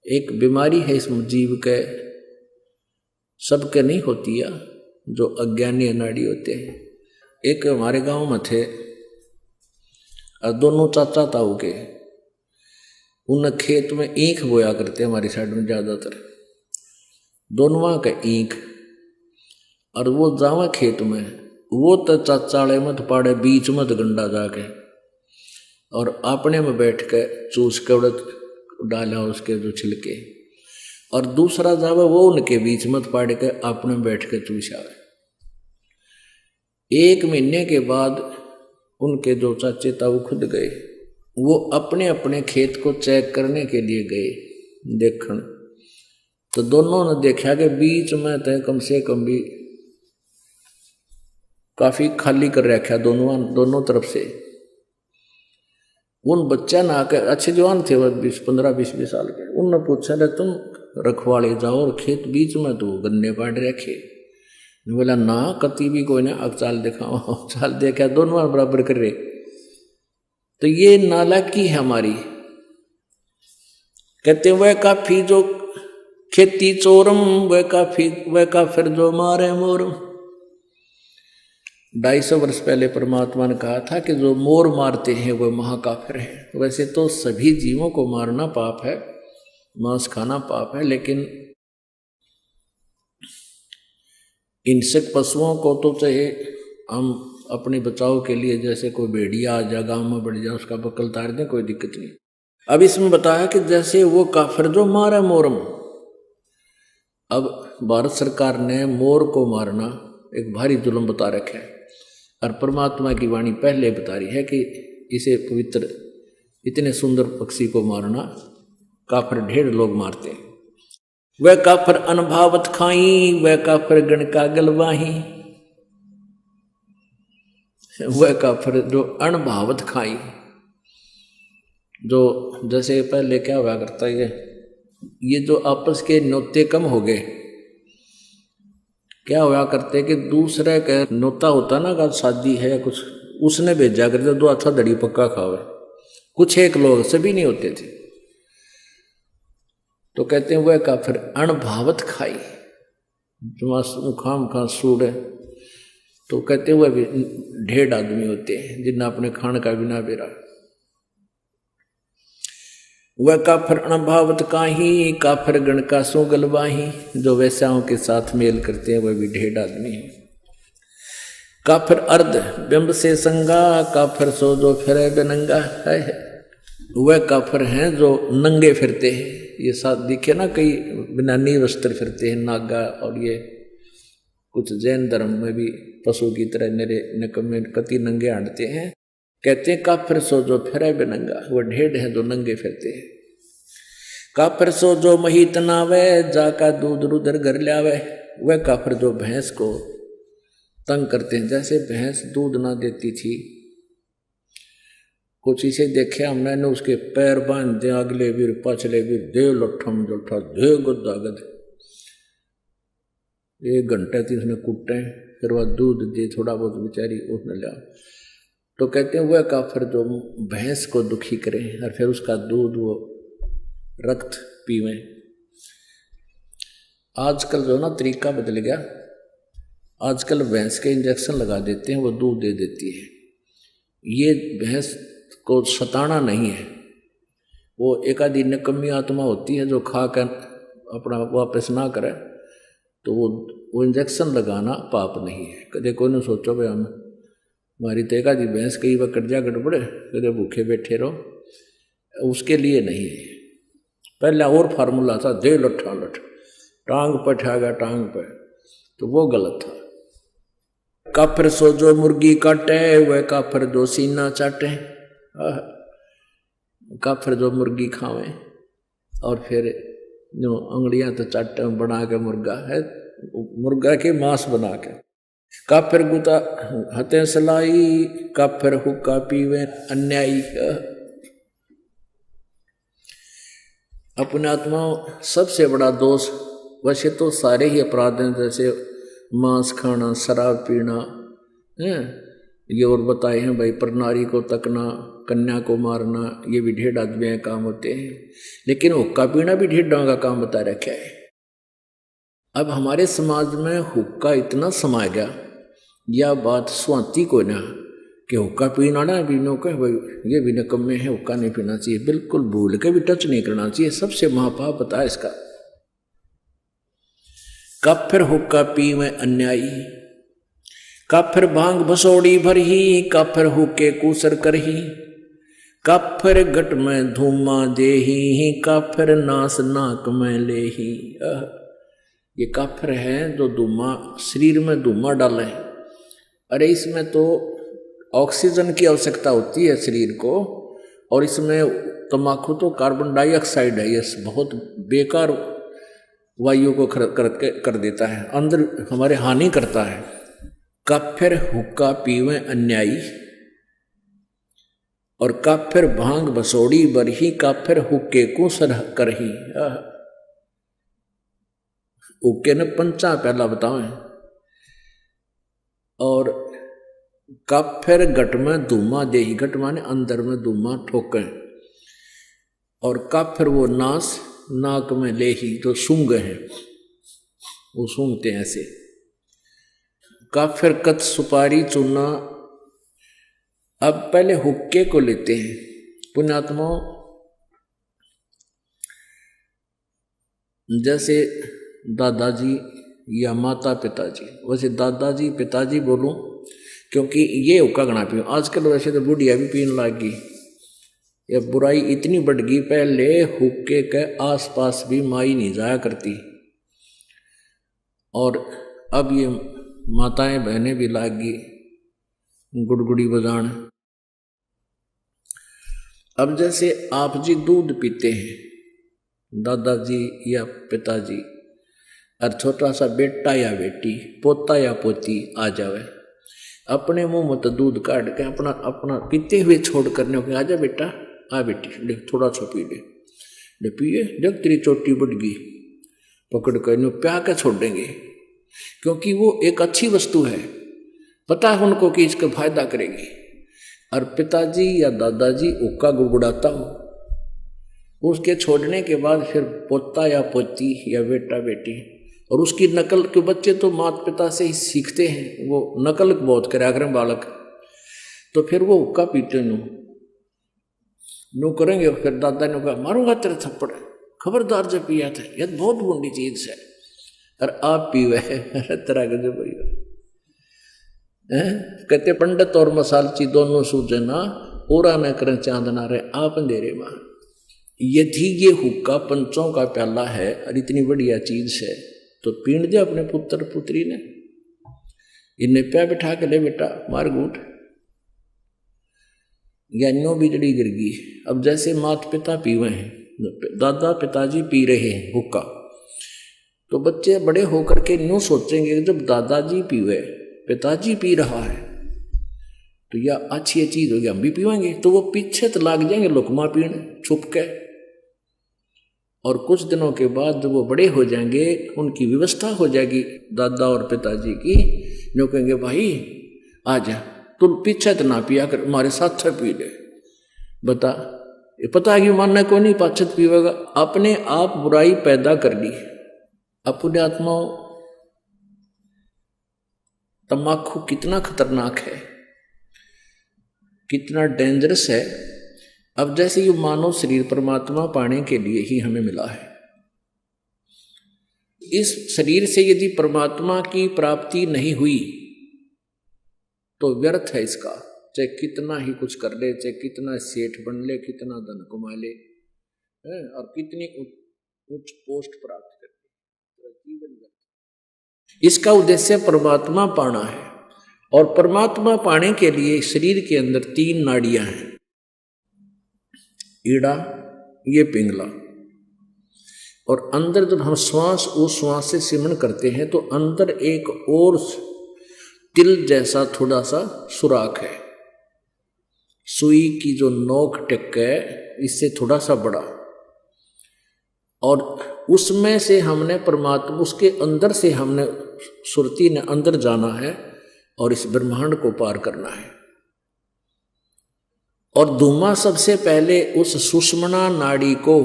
एक बीमारी है इस जीव के, सबके नहीं होती है, जो अज्ञानी अनाड़ी होते हैं। एक हमारे गांव में थे, और दोनों चाचा ताऊ के, उन खेत में ईख बोया करते हमारी साइड में ज्यादातर, दोनों का ईख। और वो जावा खेत में, वो तो चाचाड़े मत पाड़े बीच मत गंडा जाके, और अपने में बैठ के चूस के उड़द डाला उसके जो छिलके, और दूसरा जावा वो उनके बीच मत पाड़ के अपने बैठ के चूसा। 1 महीने के बाद उनके जो चाचे ताऊ खुद गए, वो अपने अपने खेत को चेक करने के लिए गए देखने। तो दोनों ने देखा कि बीच में तो कम से कम भी काफी खाली कर रखा दोनों तरफ से। उन बच्चा ना आकर, अच्छे जवान थे वो 15-20 साल के, उनने पूछा रे तुम रखवाले जाओ और खेत बीच में तो गन्ने पाड़ रखे। बोला ना कति भी कोई ना, अब चाल दिखाओ। चाल देखा दोनों बराबर कर रहे। तो ये नालायकी है हमारी। कहते वह काफी जो खेती चोरम, वह काफिर जो मारे मोरम। 250 वर्ष पहले परमात्मा ने कहा था कि जो मोर मारते हैं वह महाकाफिर हैं। वैसे तो सभी जीवों को मारना पाप है, मांस खाना पाप है, लेकिन इंसेक्ट पशुओं को तो चाहे हम अपने बचाव के लिए, जैसे कोई भेड़िया आ जाए गाँव में बढ़ जाए, उसका बकल तार दें, कोई दिक्कत नहीं। अब इसमें बताया कि जैसे वो काफिर जो मारे मोरम। अब भारत सरकार ने मोर को मारना एक भारी जुल्म बता रखा है, और परमात्मा की वाणी पहले बता रही है कि इसे पवित्र, इतने सुंदर पक्षी को मारना काफिर ढेर लोग मारते हैं। वह काफिर अनभावत खाई, वह काफिर गण का गलवाही। वह काफिर जो अनभावत खाई, जो जैसे पहले क्या हुआ करता है, ये जो आपस के न्योते कम हो गए। क्या हुआ करते कि दूसरे का न्योता होता ना, का शादी है या कुछ, उसने भेजा करते 2 अच्छा दड़ी पक्का खावे, कुछ एक लोग, सभी नहीं होते थे। तो कहते हैं वह काफिर अणभावत खाई, जो खाम खा सूड़ है। तो कहते हैं वह भी ढेर आदमी होते हैं जिन्हें अपने खान का बिना बेरा। वह काफिर अणभावत काही, काफिर गण का सो गलबाही, जो वैश्याओं के साथ मेल करते हैं वह भी ढेर आदमी है। काफिर अर्ध बिंब से संगा, काफिर सो जो फिरे बेनंगा है। वह काफिर हैं जो नंगे फिरते हैं। ये साथ दिखे ना, कई बिना नी वस्त्र फिरते हैं नागा, और ये कुछ जैन धर्म में भी पशु की तरह निरे निकम्मे कति नंगे हांडते हैं। कहते हैं काफिर सो जो फिरे बेनंगा, वह ढेर है जो नंगे फिरते हैं। काफिर सो जो महीत नावे, जाका दूध रुदर घर लावे। वह काफिर जो भैंस को तंग करते हैं, जैसे भैंस दूध ना देती थी, कुछ इसे देखे हमने ने उसके पैर बांध दे, अगले वीर पछले वीर, दे लठम जठा दे गुद्दा गद, 1 घंटे थी उसने कुटे, फिर वह दूध दे थोड़ा बहुत बेचारी उसने लिया। तो कहते हैं वह काफिर जो भैंस को दुखी करे और फिर उसका दूध वो रक्त पीवे। आजकल जो ना तरीका बदल गया, आजकल भैंस के इंजेक्शन लगा देते हैं, वो दूध दे देती है। ये भैंस को सताना नहीं है, वो एक आधी निकम्मी आत्मा होती है जो खा कर अपना वापस ना करे, तो वो इंजेक्शन लगाना पाप नहीं है। कदे कोई ने सोचो भाई हम हमारी तो एक आधी भैंस कई बार कट जा गड़बड़े, कदे भूखे बैठे रहो, उसके लिए नहीं है। पहले और फार्मूला था, दे लठा लठ, टांग पर ठागा टांग पर, तो वो गलत था। काफिर सो जो मुर्गी काटे, वह काफिर जो सीना चाटे। काफिर जो मुर्गी खावे और फिर जो अंगड़ियां तो चाटे बना के मुर्गा है, मुर्गा के मांस बना के। काफिर गुता हते सलाई, काफिर हुक्का पीवे अन्यायी। अपने आत्मा सबसे बड़ा दोष, वैसे तो सारे ही अपराध हैं, जैसे मांस खाना, शराब पीना है, ये और बताए हैं भाई, पर नारी को तकना, कन्या को मारना, ये भी ढेर आदमी के काम होते हैं। लेकिन हुक्का पीना भी ढेर का काम बता रखा है। अब हमारे समाज में हुक्का इतना समा गया, यह बात स्वाति को ना कि हुक्का पीना ना पीनो के भाई ये भी निकम्मे है, हुक्का नहीं पीना चाहिए, बिल्कुल भूल के भी टच नहीं करना चाहिए, सबसे महापाप बता है इसका। काफिर हुक्का पी में अन्यायी, काफिर भांग बसोड़ी भरही, काफिर हुक्के कूसर करही, काफिर गट में धूमा देही, काफिर नास नाक में लेही। ये काफिर है जो धूमा शरीर में धूमा डाले। अरे इसमें तो ऑक्सीजन की आवश्यकता होती है शरीर को, और इसमें तम्बाकू तो कार्बन डाइऑक्साइड है, ये बहुत बेकार वायु को कर देता है, अंदर हमारे हानि करता है। काफिर हुक्का पीवे अन्यायी, और काफिर भांग बसोड़ी बरही, काफिर हुक्के को सरह करही। हुक्के ने पंचा पहला बताओ। और काफिर गट में धूमा देही, गट माने अंदर में धूमा ठोके, और काफिर वो नास नाक में लेही, तो सूंघ है, वो सूंघते हैं ऐसे। काफिर कत सुपारी चूना। अब पहले हुक्के को लेते हैं पुण्यात्माओं, जैसे दादाजी या माता पिताजी, वैसे दादाजी पिताजी बोलूं क्योंकि ये हुक्का गणा पीऊँ। आजकल वैसे तो बुढ़िया भी पीने लग गई, ये बुराई इतनी बढ़ गई। पहले हुक्के के आसपास भी माई नहीं जाया करती, और अब ये माताएं बहनें भी लाग गई गुड़गुड़ी बजान। अब जैसे आप जी दूध पीते हैं, दादाजी या पिताजी, और छोटा सा बेटा या बेटी, पोता या पोती आ जावे, अपने मुंह में तो दूध काट के अपना अपना पीते हुए छोड़ करने को, आजा बेटा, आ बेटी, देख थोड़ा सा पी ले पिए, देख तेरी चोटी बढ़ गई, पकड़ कर प्या के छोड़ देंगे, क्योंकि वो एक अच्छी वस्तु है, पता है उनको कि इसका फायदा करेगी। और पिताजी या दादाजी हुक्का गुड़गुड़ाता हो, उसके छोड़ने के बाद फिर पोता या पोती या बेटा बेटी, और उसकी नकल के बच्चे तो माता पिता से ही सीखते हैं, वो नकल बहुत करा करें बालक, तो फिर वो हुक्का पीते नो करेंगे। फिर दादा ने कहा मारूंगा तेरे थप्पड़, खबरदार जब पिया था, यह बहुत बुरी चीज है, और आप पीवे तरह के जो कहते पंडित और मसालची दोनों सूझे ना, पूरा न करें चांदना रहे आप अंधेरे मां। यदि ये हुक्का पंचों का प्याला है और इतनी बढ़िया चीज है तो पीण दे अपने पुत्र पुत्री ने, इन्हें प्या बिठा के ले बेटा मार गूट, ज्ञानियों बिजड़ी गिर गई। अब जैसे माता पिता पीवे हैं, दादा पिताजी पी रहे हैं हुक्का, तो बच्चे बड़े होकर के न्यू सोचेंगे जब दादाजी पीवे, पिताजी पी रहा है तो यह अच्छी चीज होगी, हम भी पीवेंगे, तो वो पीछे तो लाग जाएंगे लुकमा पीने छुप के। और कुछ दिनों के बाद जब वो बड़े हो जाएंगे, उनकी व्यवस्था हो जाएगी दादा और पिताजी की, जो कहेंगे भाई आजा तू पीछे तो ना पिया कर, हमारे साथ पी ले। बता ये पता है कि मानना को नहीं पाछत पीवेगा, अपने आप बुराई पैदा कर ली। अपने आत्मा तम्बाकू कितना खतरनाक है, कितना डेंजरस है। अब जैसे ये मानव शरीर परमात्मा पाने के लिए ही हमें मिला है, इस शरीर से यदि परमात्मा की प्राप्ति नहीं हुई तो व्यर्थ है इसका, चाहे कितना ही कुछ कर ले, चाहे कितना सेठ बन ले, कितना धन कमा ले और कितनी उच्च पोस्ट प्राप्त कर ले, जीवन व्यर्थ। इसका उद्देश्य परमात्मा पाना है, और परमात्मा पाने के लिए शरीर के अंदर 3 नाड़ियां हैं, ईड़ा, ये पिंगला, और अंदर जब हम श्वास उस श्वास से सिमरण करते हैं तो अंदर एक और तिल जैसा थोड़ा सा सुराख है, सुई की जो नोक टिक है इससे थोड़ा सा बड़ा, और उसमें से हमने परमात्मा, उसके अंदर से हमने सुरती ने अंदर जाना है और इस ब्रह्मांड को पार करना है। और धुआं सबसे पहले उस सुषुम्ना नाड़ी को,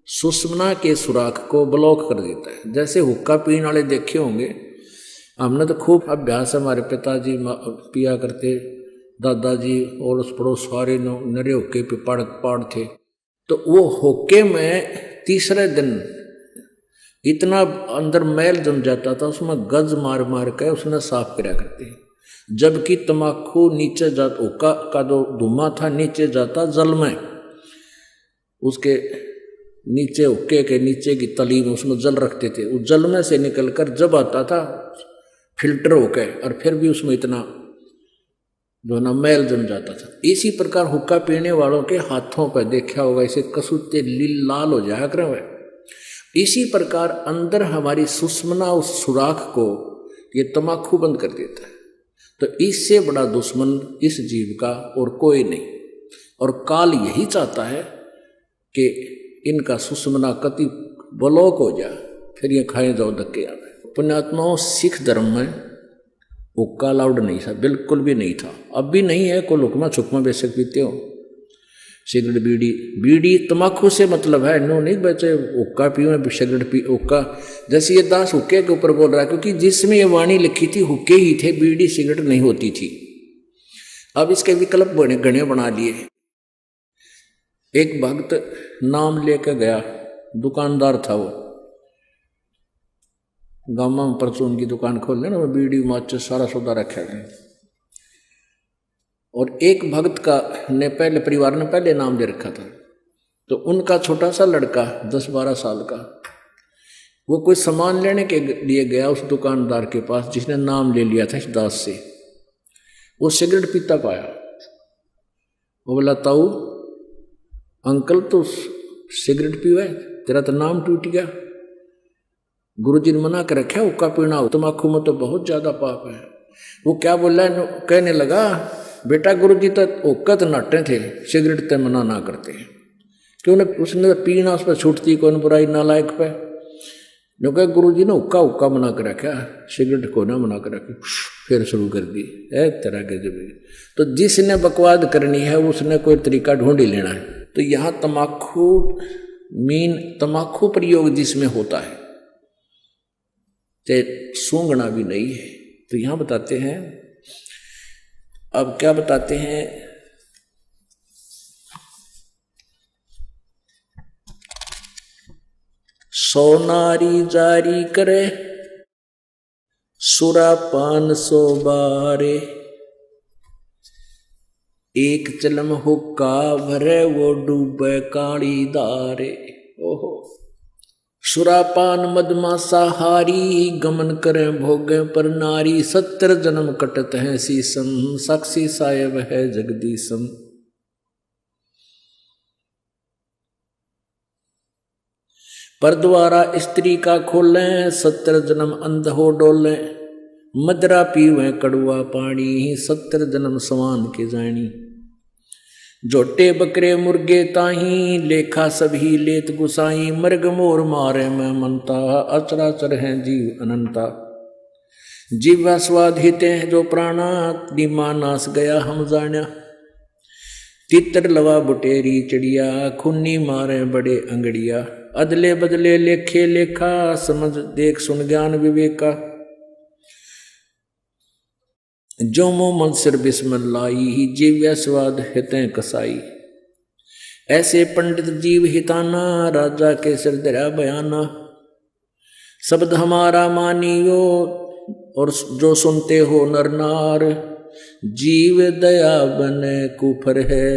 सुषुम्ना के सुराख को ब्लॉक कर देता है। जैसे हुक्का पीने वाले देखे होंगे, हमने तो खूब अभ्यास, हमारे पिताजी पिया करते, दादाजी और उस पड़ोस सारे नरे हुक्के पे पाड़ थे, तो वो हुक्के में तीसरे दिन इतना अंदर मैल जम जाता था, उसमें गज मार मार के उसने साफ किया करते हैं। जबकि तम्बाकू नीचे जाता, हुक्का का जो धुआं था नीचे जाता जल में, उसके नीचे हुक्के के नीचे की तली में उसमें जल रखते थे, उस जल में से निकलकर जब आता था फिल्टर होके, और फिर भी उसमें इतना जो ना मैल जम जाता था। इसी प्रकार हुक्का पीने वालों के हाथों पर देखा होगा, इसे कसूते लाल हो जाया करें। इसी प्रकार अंदर हमारी सुषुम्ना उस सुराख को ये तम्बाकू बंद कर देता है। तो इससे बड़ा दुश्मन इस जीव का और कोई नहीं, और काल यही चाहता है कि इनका सुषुम्ना कति ब्लॉक हो जाए, फिर ये खाए जाओ धक्के आवे। पुण्यात्माओं, सिख धर्म में हुक्का अलाउड नहीं था, बिल्कुल भी नहीं था, अब भी नहीं है। कोई लुकमा छुकमा बेशक पीते हो, सिगरेट बीड़ी तम्बाकू से मतलब है, नो नहीं बचे हुक्का पियो सिगरेट पी हुक्का। जैसे ये दास हुक्के के ऊपर बोल रहा है, क्योंकि जिसमें ये वाणी लिखी थी हुक्के ही थे, बीड़ी सिगरेट नहीं होती थी। अब इसके विकल्प घने बना लिए। एक भक्त नाम लेकर गया, दुकानदार था वो, गाँव में परचून की दुकान खोल लेना, बीड़ी माचिस सारा सौदा रखा है। और एक भक्त का ने पहले परिवार ने पहले नाम दे रखा था, तो उनका छोटा सा लड़का 10-12 साल का, वो कोई सामान लेने के लिए गया उस दुकानदार के पास जिसने नाम ले लिया था इस दास से। वो सिगरेट पीता पाया, वो बोला ताऊ अंकल तो सिगरेट पीवा, तेरा तो नाम टूट गया, गुरुजी ने मना कर रखा हुक्का पीना, तम्बाकू में तो बहुत ज्यादा पाप है। वो क्या बोला, कहने लगा बेटा गुरुजी तो हुक्का तो नाटे थे, सिगरेट तो मना ना करते, क्यों ने उसने पीना उस पर छूटती कौन बुराई नालायक पे। जो कह गुरुजी ने हुक्का मना कर रखा, सिगरेट को ना मना कर रखी। फिर शुरू कर दी है तरह के जब। तो जिसने बकवाद करनी है उसने कोई तरीका ढूंढ ही लेना है। तो यहाँ तमाकू प्रयोग जिसमें होता है, चाहे सूंघना भी नहीं है। तो यहाँ बताते हैं, अब क्या बताते हैं, सोनारी जारी करे सुरापान 100 बारे, एक चलम हुक्का भरे वो डूबे काली दारे। ओहो, सुरापान मदमासा हारी, गमन करे भोगे पर नारी, 70 जन्म कटत है सीसम, साक्षी साहेब है जगदीशम। पर द्वारा स्त्री का खोले, 70 जन्म अंध हो डोले, मदरा पीवे कड़ुआ पानी, 70 जन्म सवान के जानी। जोटे बकरे मुर्गे ताही, लेखा सभी लेत गुसाई, मर्ग मोर मारे में मनता, अचराचर है जीव अनंता। जीवा स्वाद हिते हैं जो प्राणा, दिमा नाश गया हम जाना। तितर लवा बुटेरी चिड़िया, खुन्नी मारे बड़े अंगड़िया, अदले बदले लेखे लेखा, समझ देख सुन ज्ञान विवेका। जो मोह मन सिर बिस्मिल्लाही, जीव्या स्वाद हितें कसाई। ऐसे पंडित जीव हिताना, राजा के सिर दरा बयाना। शब्द हमारा मानियो, और जो सुनते हो नर नार, जीव दया बने कुफर है,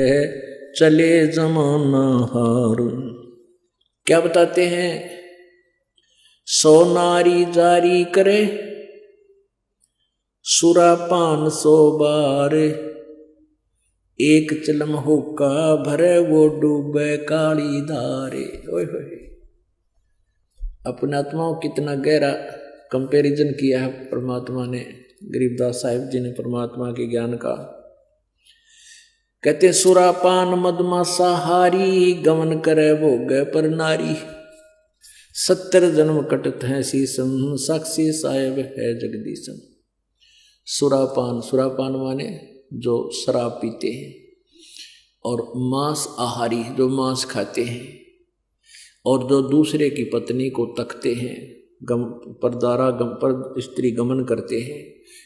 चले जमाना हार। क्या बताते हैं, सोनारी जारी करे सुरापान 100 बार, एक चलम हुक्का भरे वो डूबे काली धारे। ओए होए, अपने आत्माओं कितना गहरा कंपैरिजन किया है परमात्मा ने, गरीबदास साहिब जी ने परमात्मा के ज्ञान का। कहते सुरापान मदमासा हारी, गमन करे भोगे पर नारी, 70 जन्म कटत है सीसम, साक्षी साहेब है जगदीशम। सुरापान माने जो शराब पीते हैं, और मांस आहारी जो मांस खाते हैं, और जो दूसरे की पत्नी को तकते हैं, पर स्त्री गमन करते हैं,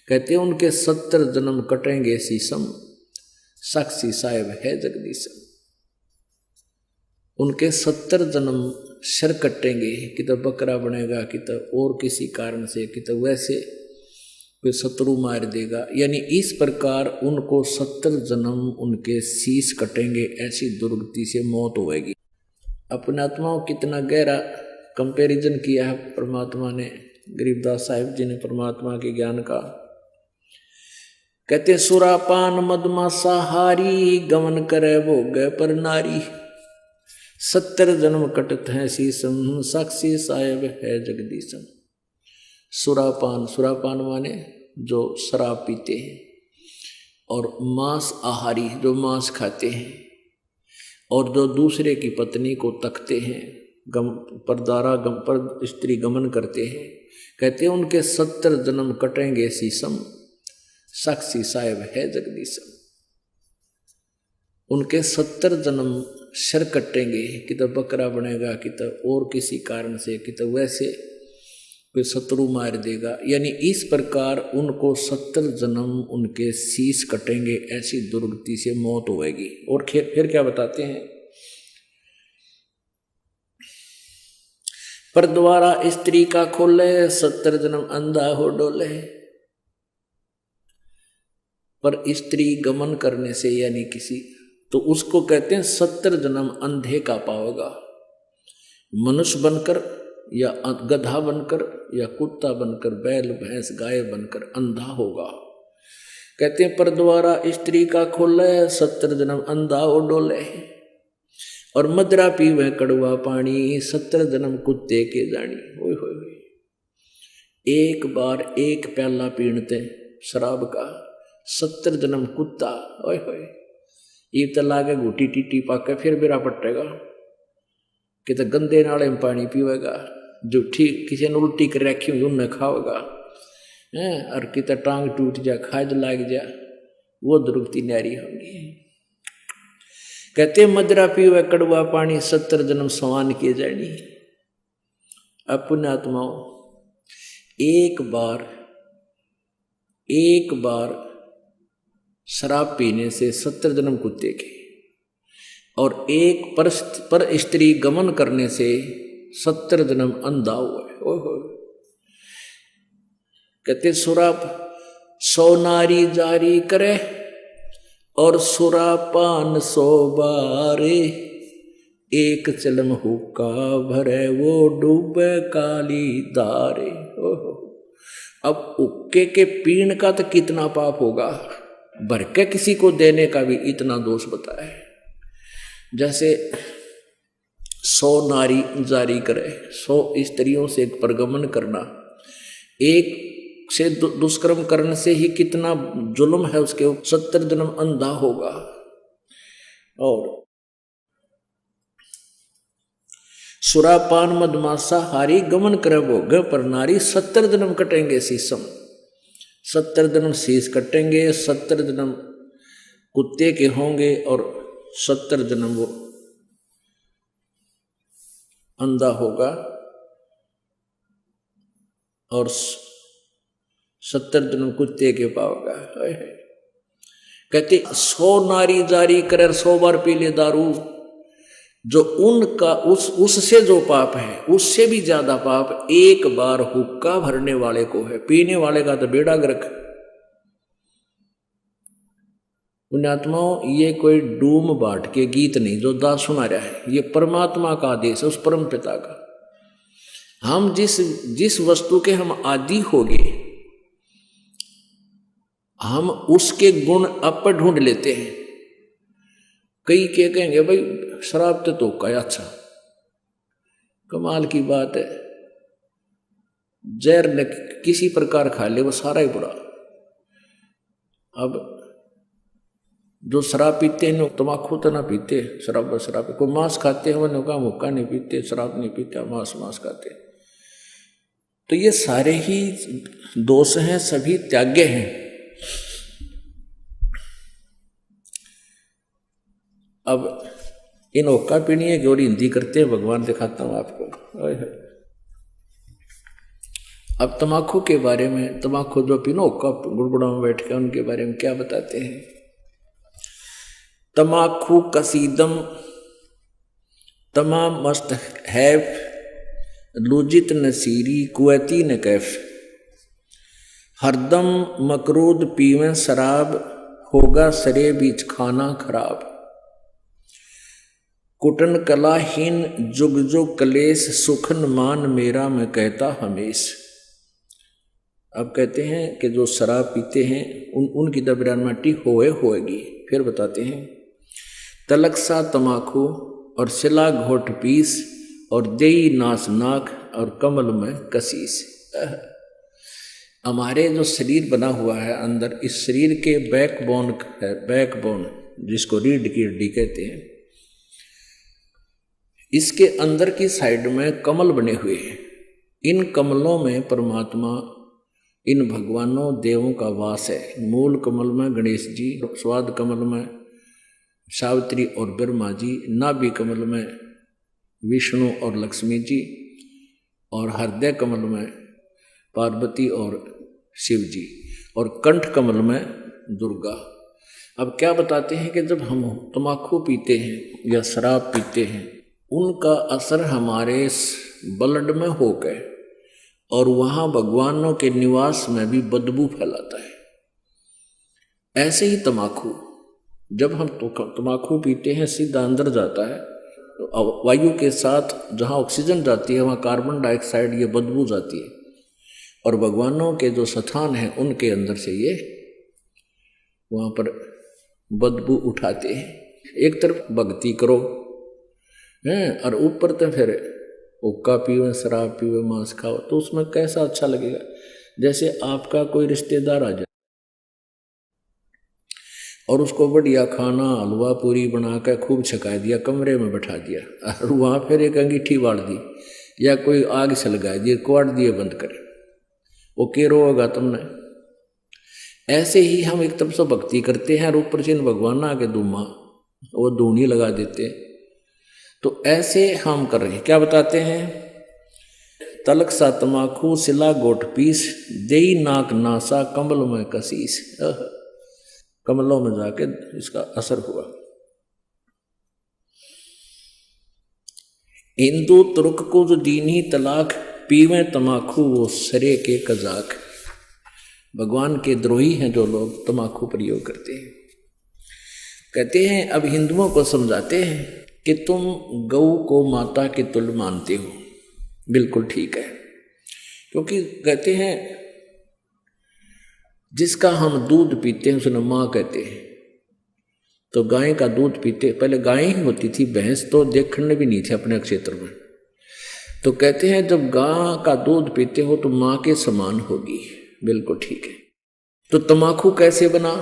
कहते हैं उनके 70 जन्म कटेंगे सीसम, साक्षी साहेब है जगदीशम। उनके 70 जन्म सिर कटेंगे, कि तो बकरा बनेगा, कि तो और किसी कारण से, कि तो वैसे कोई शत्रु मार देगा। यानी इस प्रकार उनको 70 जन्म उनके शीश कटेंगे, ऐसी दुर्गति से मौत होएगी। अपने आत्माओं कितना गहरा कंपैरिजन किया है परमात्मा ने, गरीबदास साहिब जी ने परमात्मा के ज्ञान का। कहते सुरापान मदमासा हारी, गमन करे भोगे पर नारी, 70 जन्म कटत है सीसम, साक्षी साहेब है जगदीशम। सुरापान माने जो शराब पीते हैं, और मांस आहारी जो मांस खाते हैं, और जो दूसरे की पत्नी को तकते हैं, पर स्त्री गमन करते हैं, कहते हैं उनके 70 जन्म कटेंगे सीसम, साक्षी साहेब है जगदीशम। उनके 70 जन्म सिर कटेंगे, कि तो बकरा बनेगा, कि तो और किसी कारण से, कि तो वैसे कोई शत्रु मार देगा। यानी इस प्रकार उनको 70 जन्म उनके शीश कटेंगे, ऐसी दुर्गति से मौत होएगी। और फिर क्या बताते हैं, पर द्वारा स्त्री का खोले, 70 जन्म अंधा हो डोले। पर स्त्री गमन करने से, यानी किसी, तो उसको कहते हैं 70 जन्म अंधे का पाओगा। मनुष्य बनकर, या गधा बनकर, या कुत्ता बनकर, बैल भैंस गाय बनकर अंधा होगा। कहते हैं पर द्वारा स्त्री का खोले, 70 जन्म अंधा हो डोले, और मदरा पीवे कड़वा पानी, 70 जन्म कुत्ते के जानी। ओए होए, एक बार एक प्याला पीणते शराब का, 70 जन्म कुत्ता। ओए होए, ये तो लागे घूटी टीटी पाके फिर बिरा पटेगा, कि तो गंदे नाले में पानी पीवेगा, जो ठीक किसी ने उल्टी कर रखी हुई उन्हें खाओगा, हैं, और कितना टांग टूट जा, खाज लाग जा, वो द्रुपति नारी होंगी। कहते मदरा पीवे कड़वा पानी, 70 जन्म समान किए जानी। अब पुण्यात्माओं, एक बार शराब पीने से 70 जन्म कुत्ते के, और एक पर स्त्री गमन करने से 70 जन्म अंधा हुआ है। ओहो, कहते सुराप 100 नारी जारी करे और सुरापान 100 बारे, एक चलम हुक्का भरे वो डूबे काली दारे। ओहो, अब हुक्के के पीण का तो कितना पाप होगा, भर के किसी को देने का भी इतना दोष बताया है। जैसे 100 नारी जारी करे, 100 स्त्रियों से एक परगमन करना, एक से दुष्कर्म करने से ही कितना जुल्म है उसके, 70 जन्म अंधा होगा। और सुरापान मदमासा हारी गमन करे भोग पर नारी, 70 जन्म कटेंगे शीशम, 70 जन्म शीश कटेंगे, 70 जन्म कुत्ते के होंगे और 70 जन्म वो अंधा होगा और 70 जन्म कुत्ते के पाओगा। कहते 100 नारी जारी करे 100 बार पी ले दारू, जो उनका उससे जो पाप है उससे भी ज्यादा पाप एक बार हुक्का भरने वाले को है। पीने वाले का तो बेड़ा गर्क। पुण्यात्माओं, ये कोई डूम बाट के गीत नहीं जो दास सुना रहा है, ये परमात्मा का आदेश है, उस परम पिता का। हम जिस वस्तु के हम आदि हो गए, हम उसके गुण अप ढूंढ लेते हैं। कई के कहेंगे भाई शराब तो का अच्छा, कमाल की बात है, जहर न किसी प्रकार खा ले वो सारा ही बुरा। अब जो शराब पीते हैं तम्बाकू तो ना पीते, शराब को मांस खाते हैं, वो का मुक्का नहीं पीते, शराब नहीं पीते, मांस खाते। तो ये सारे ही दोष हैं, सभी त्याग्य हैं। अब इन हुक्का पीनी है और हिंदी करते हैं, भगवान दिखाता हूं आपको। अब तम्बाकू के बारे में, तम्बाकू जो पीनो हुक्का गुड़गुड़ा में बैठ के, उनके बारे में क्या बताते हैं। तम्बाकू कसीदम तमाम मस्त हैफ, लुजित नसीरी कुवैती न कैफ, हरदम मकरूद पीवें शराब, होगा सरे बीच खाना खराब, कुटन कलाहीन जुग जुग कलेश, सुखन मान मेरा मैं कहता हमेश। अब कहते हैं कि जो शराब पीते हैं उनकी दबरान माटी होएगी। फिर बताते हैं तलक सा तमाकू और सिला घोट पीस, और देई नास नाक और कमल में कसीस। हमारे जो शरीर बना हुआ है अंदर, इस शरीर के बैकबोन है, बैकबोन जिसको रीढ़ की हड्डी कहते हैं, इसके अंदर की साइड में कमल बने हुए हैं। इन कमलों में परमात्मा, इन भगवानों देवों का वास है। मूल कमल में गणेश जी, स्वाद कमल में सावित्री और ब्रह्मा जी, नाभि कमल में विष्णु और लक्ष्मी जी, और हृदय कमल में पार्वती और शिव जी, और कंठ कमल में दुर्गा। अब क्या बताते हैं कि जब हम तम्बाकू पीते हैं या शराब पीते हैं, उनका असर हमारे ब्लड में हो गए और वहाँ भगवानों के निवास में भी बदबू फैलाता है। ऐसे ही तम्बाकू, जब हम तम्बाकू पीते हैं सीधा अंदर जाता है, तो वायु के साथ जहाँ ऑक्सीजन जाती है वहाँ कार्बन डाइऑक्साइड ये बदबू जाती है, और भगवानों के जो स्थान हैं उनके अंदर से ये वहाँ पर बदबू उठाते हैं। एक तरफ भक्ति करो हैं, और ऊपर तो फिर हुक्का पीवे, शराब पीवे, मांस खाओ, तो उसमें कैसा अच्छा लगेगा। जैसे आपका कोई रिश्तेदार आ जाए और उसको बढ़िया खाना हलवा पूरी बना कर खूब छका दिया, कमरे में बैठा दिया, और वहाँ फिर एक अंगीठी बाढ़ दी या कोई आग सलगा दी, क्वाड़ दिए बंद कर, वो केरो होगा तुमने। ऐसे ही हम एक तरफ से भक्ति करते हैं और ऊपर से भगवान आके दूमा वो दूनी लगा देते। तो ऐसे हम कर रहे हैं। क्या बताते हैं? तलक सा तमाकू सिला गोट पीस देई नाक नासा कमल में कसीस। कमलों में जाके इसका असर हुआ। हिंदू तुर्क को जो दीनी तलाक पीवे तमाकू वो सरे के कजाक। भगवान के द्रोही हैं जो लोग तमाकू प्रयोग करते हैं। कहते हैं अब हिंदुओं को समझाते हैं कि तुम गौ को माता के तुल्य मानते हो, बिल्कुल ठीक है। क्योंकि कहते हैं जिसका हम दूध पीते हैं उसने माँ कहते हैं। तो गाय का दूध पीते, पहले गाय ही होती थी, भैंस तो देखने भी नहीं थी अपने क्षेत्र में। तो कहते हैं जब गाय का दूध पीते हो तो माँ के समान होगी, बिल्कुल ठीक है। तो तमाकू कैसे बना?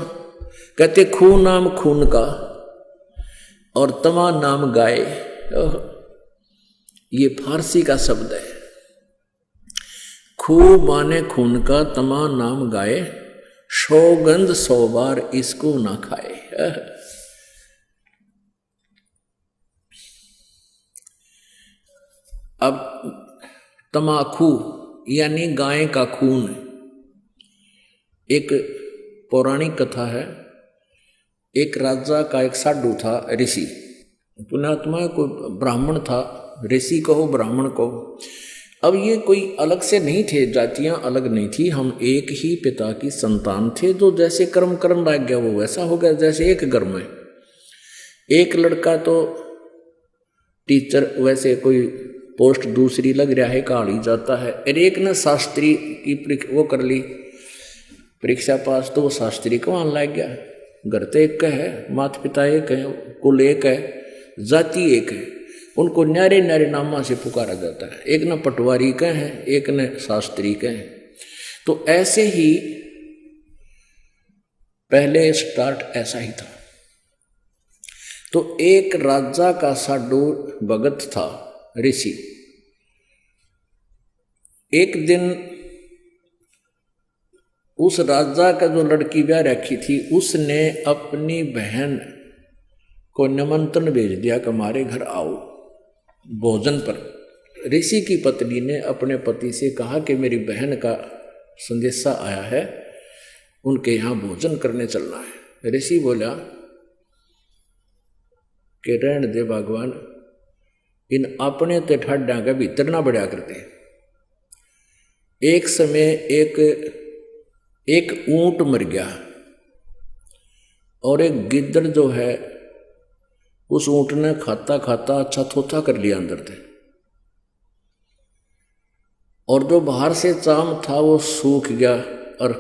कहते खून नाम खून का और तमा नाम गाय। ये फारसी का शब्द है। खू माने खून का, तमा नाम गाय, सौगंध 100 बार इसको ना खाए। अब तमाकू यानी गाय का खून। एक पौराणिक कथा है। एक राजा का एक साधु था, ऋषि, पुण्यात्मा, कोई ब्राह्मण था, ऋषि कहो ब्राह्मण कहो। अब ये कोई अलग से नहीं थे, जातियां अलग नहीं थी, हम एक ही पिता की संतान थे। जो जैसे कर्म लग गया वो वैसा हो गया। जैसे एक घर में एक लड़का तो टीचर, वैसे कोई पोस्ट दूसरी लग रहा है, काढ़ी जाता है। और एक ने शास्त्री की वो कर ली परीक्षा पास, तो वो शास्त्री को वहां लग गया। घर तो एक है, माता पिता एक है, कुल एक है, जाति एक है, उनको न्यारे न्यारे नामा से पुकारा जाता है। एक न पटवारी का है, एक न शास्त्री का है। तो ऐसे ही पहले स्टार्ट ऐसा ही था। तो एक राजा का साधु भगत था, ऋषि। एक दिन उस राजा का जो लड़की ब्याह रखी थी, उसने अपनी बहन को निमंत्रण भेज दिया कि हमारे घर आओ भोजन पर। ऋषि की पत्नी ने अपने पति से कहा कि मेरी बहन का संदेशा आया है, उनके यहाँ भोजन करने चलना है। ऋषि बोला कि रहने दे भगवान, इन अपने ते ठाड्या के भीतर ना बढ़िया करते। एक समय एक ऊंट मर गया और एक गिद्दड़ जो है उस ऊंट ने खाता खाता अच्छा थोथा कर लिया अंदर से, और जो बाहर से चाम था वो सूख गया। और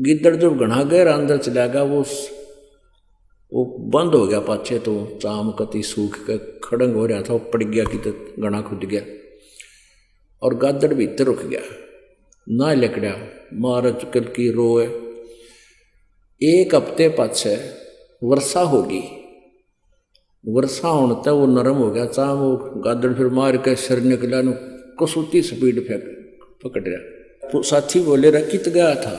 गिद्दड़ जो घना गहरा अंदर चला गया वो बंद हो गया पाछे। तो चाम कति सूख के खड़ंग हो रहा था, वो पड़ गया कि तो घना खुद गया और गादड़ भीतर रुक गया। ना लकड़ा मार चुकल की रोए। एक हफ्ते पाछे वर्षा होगी। वर्षा होने तक वो नरम हो गया चाम। वो गादड़ फिर मार के सिर निकला, कसूती स्पीड फेंक पकड़ रहा। तो साथी बोले रहा कित गया था?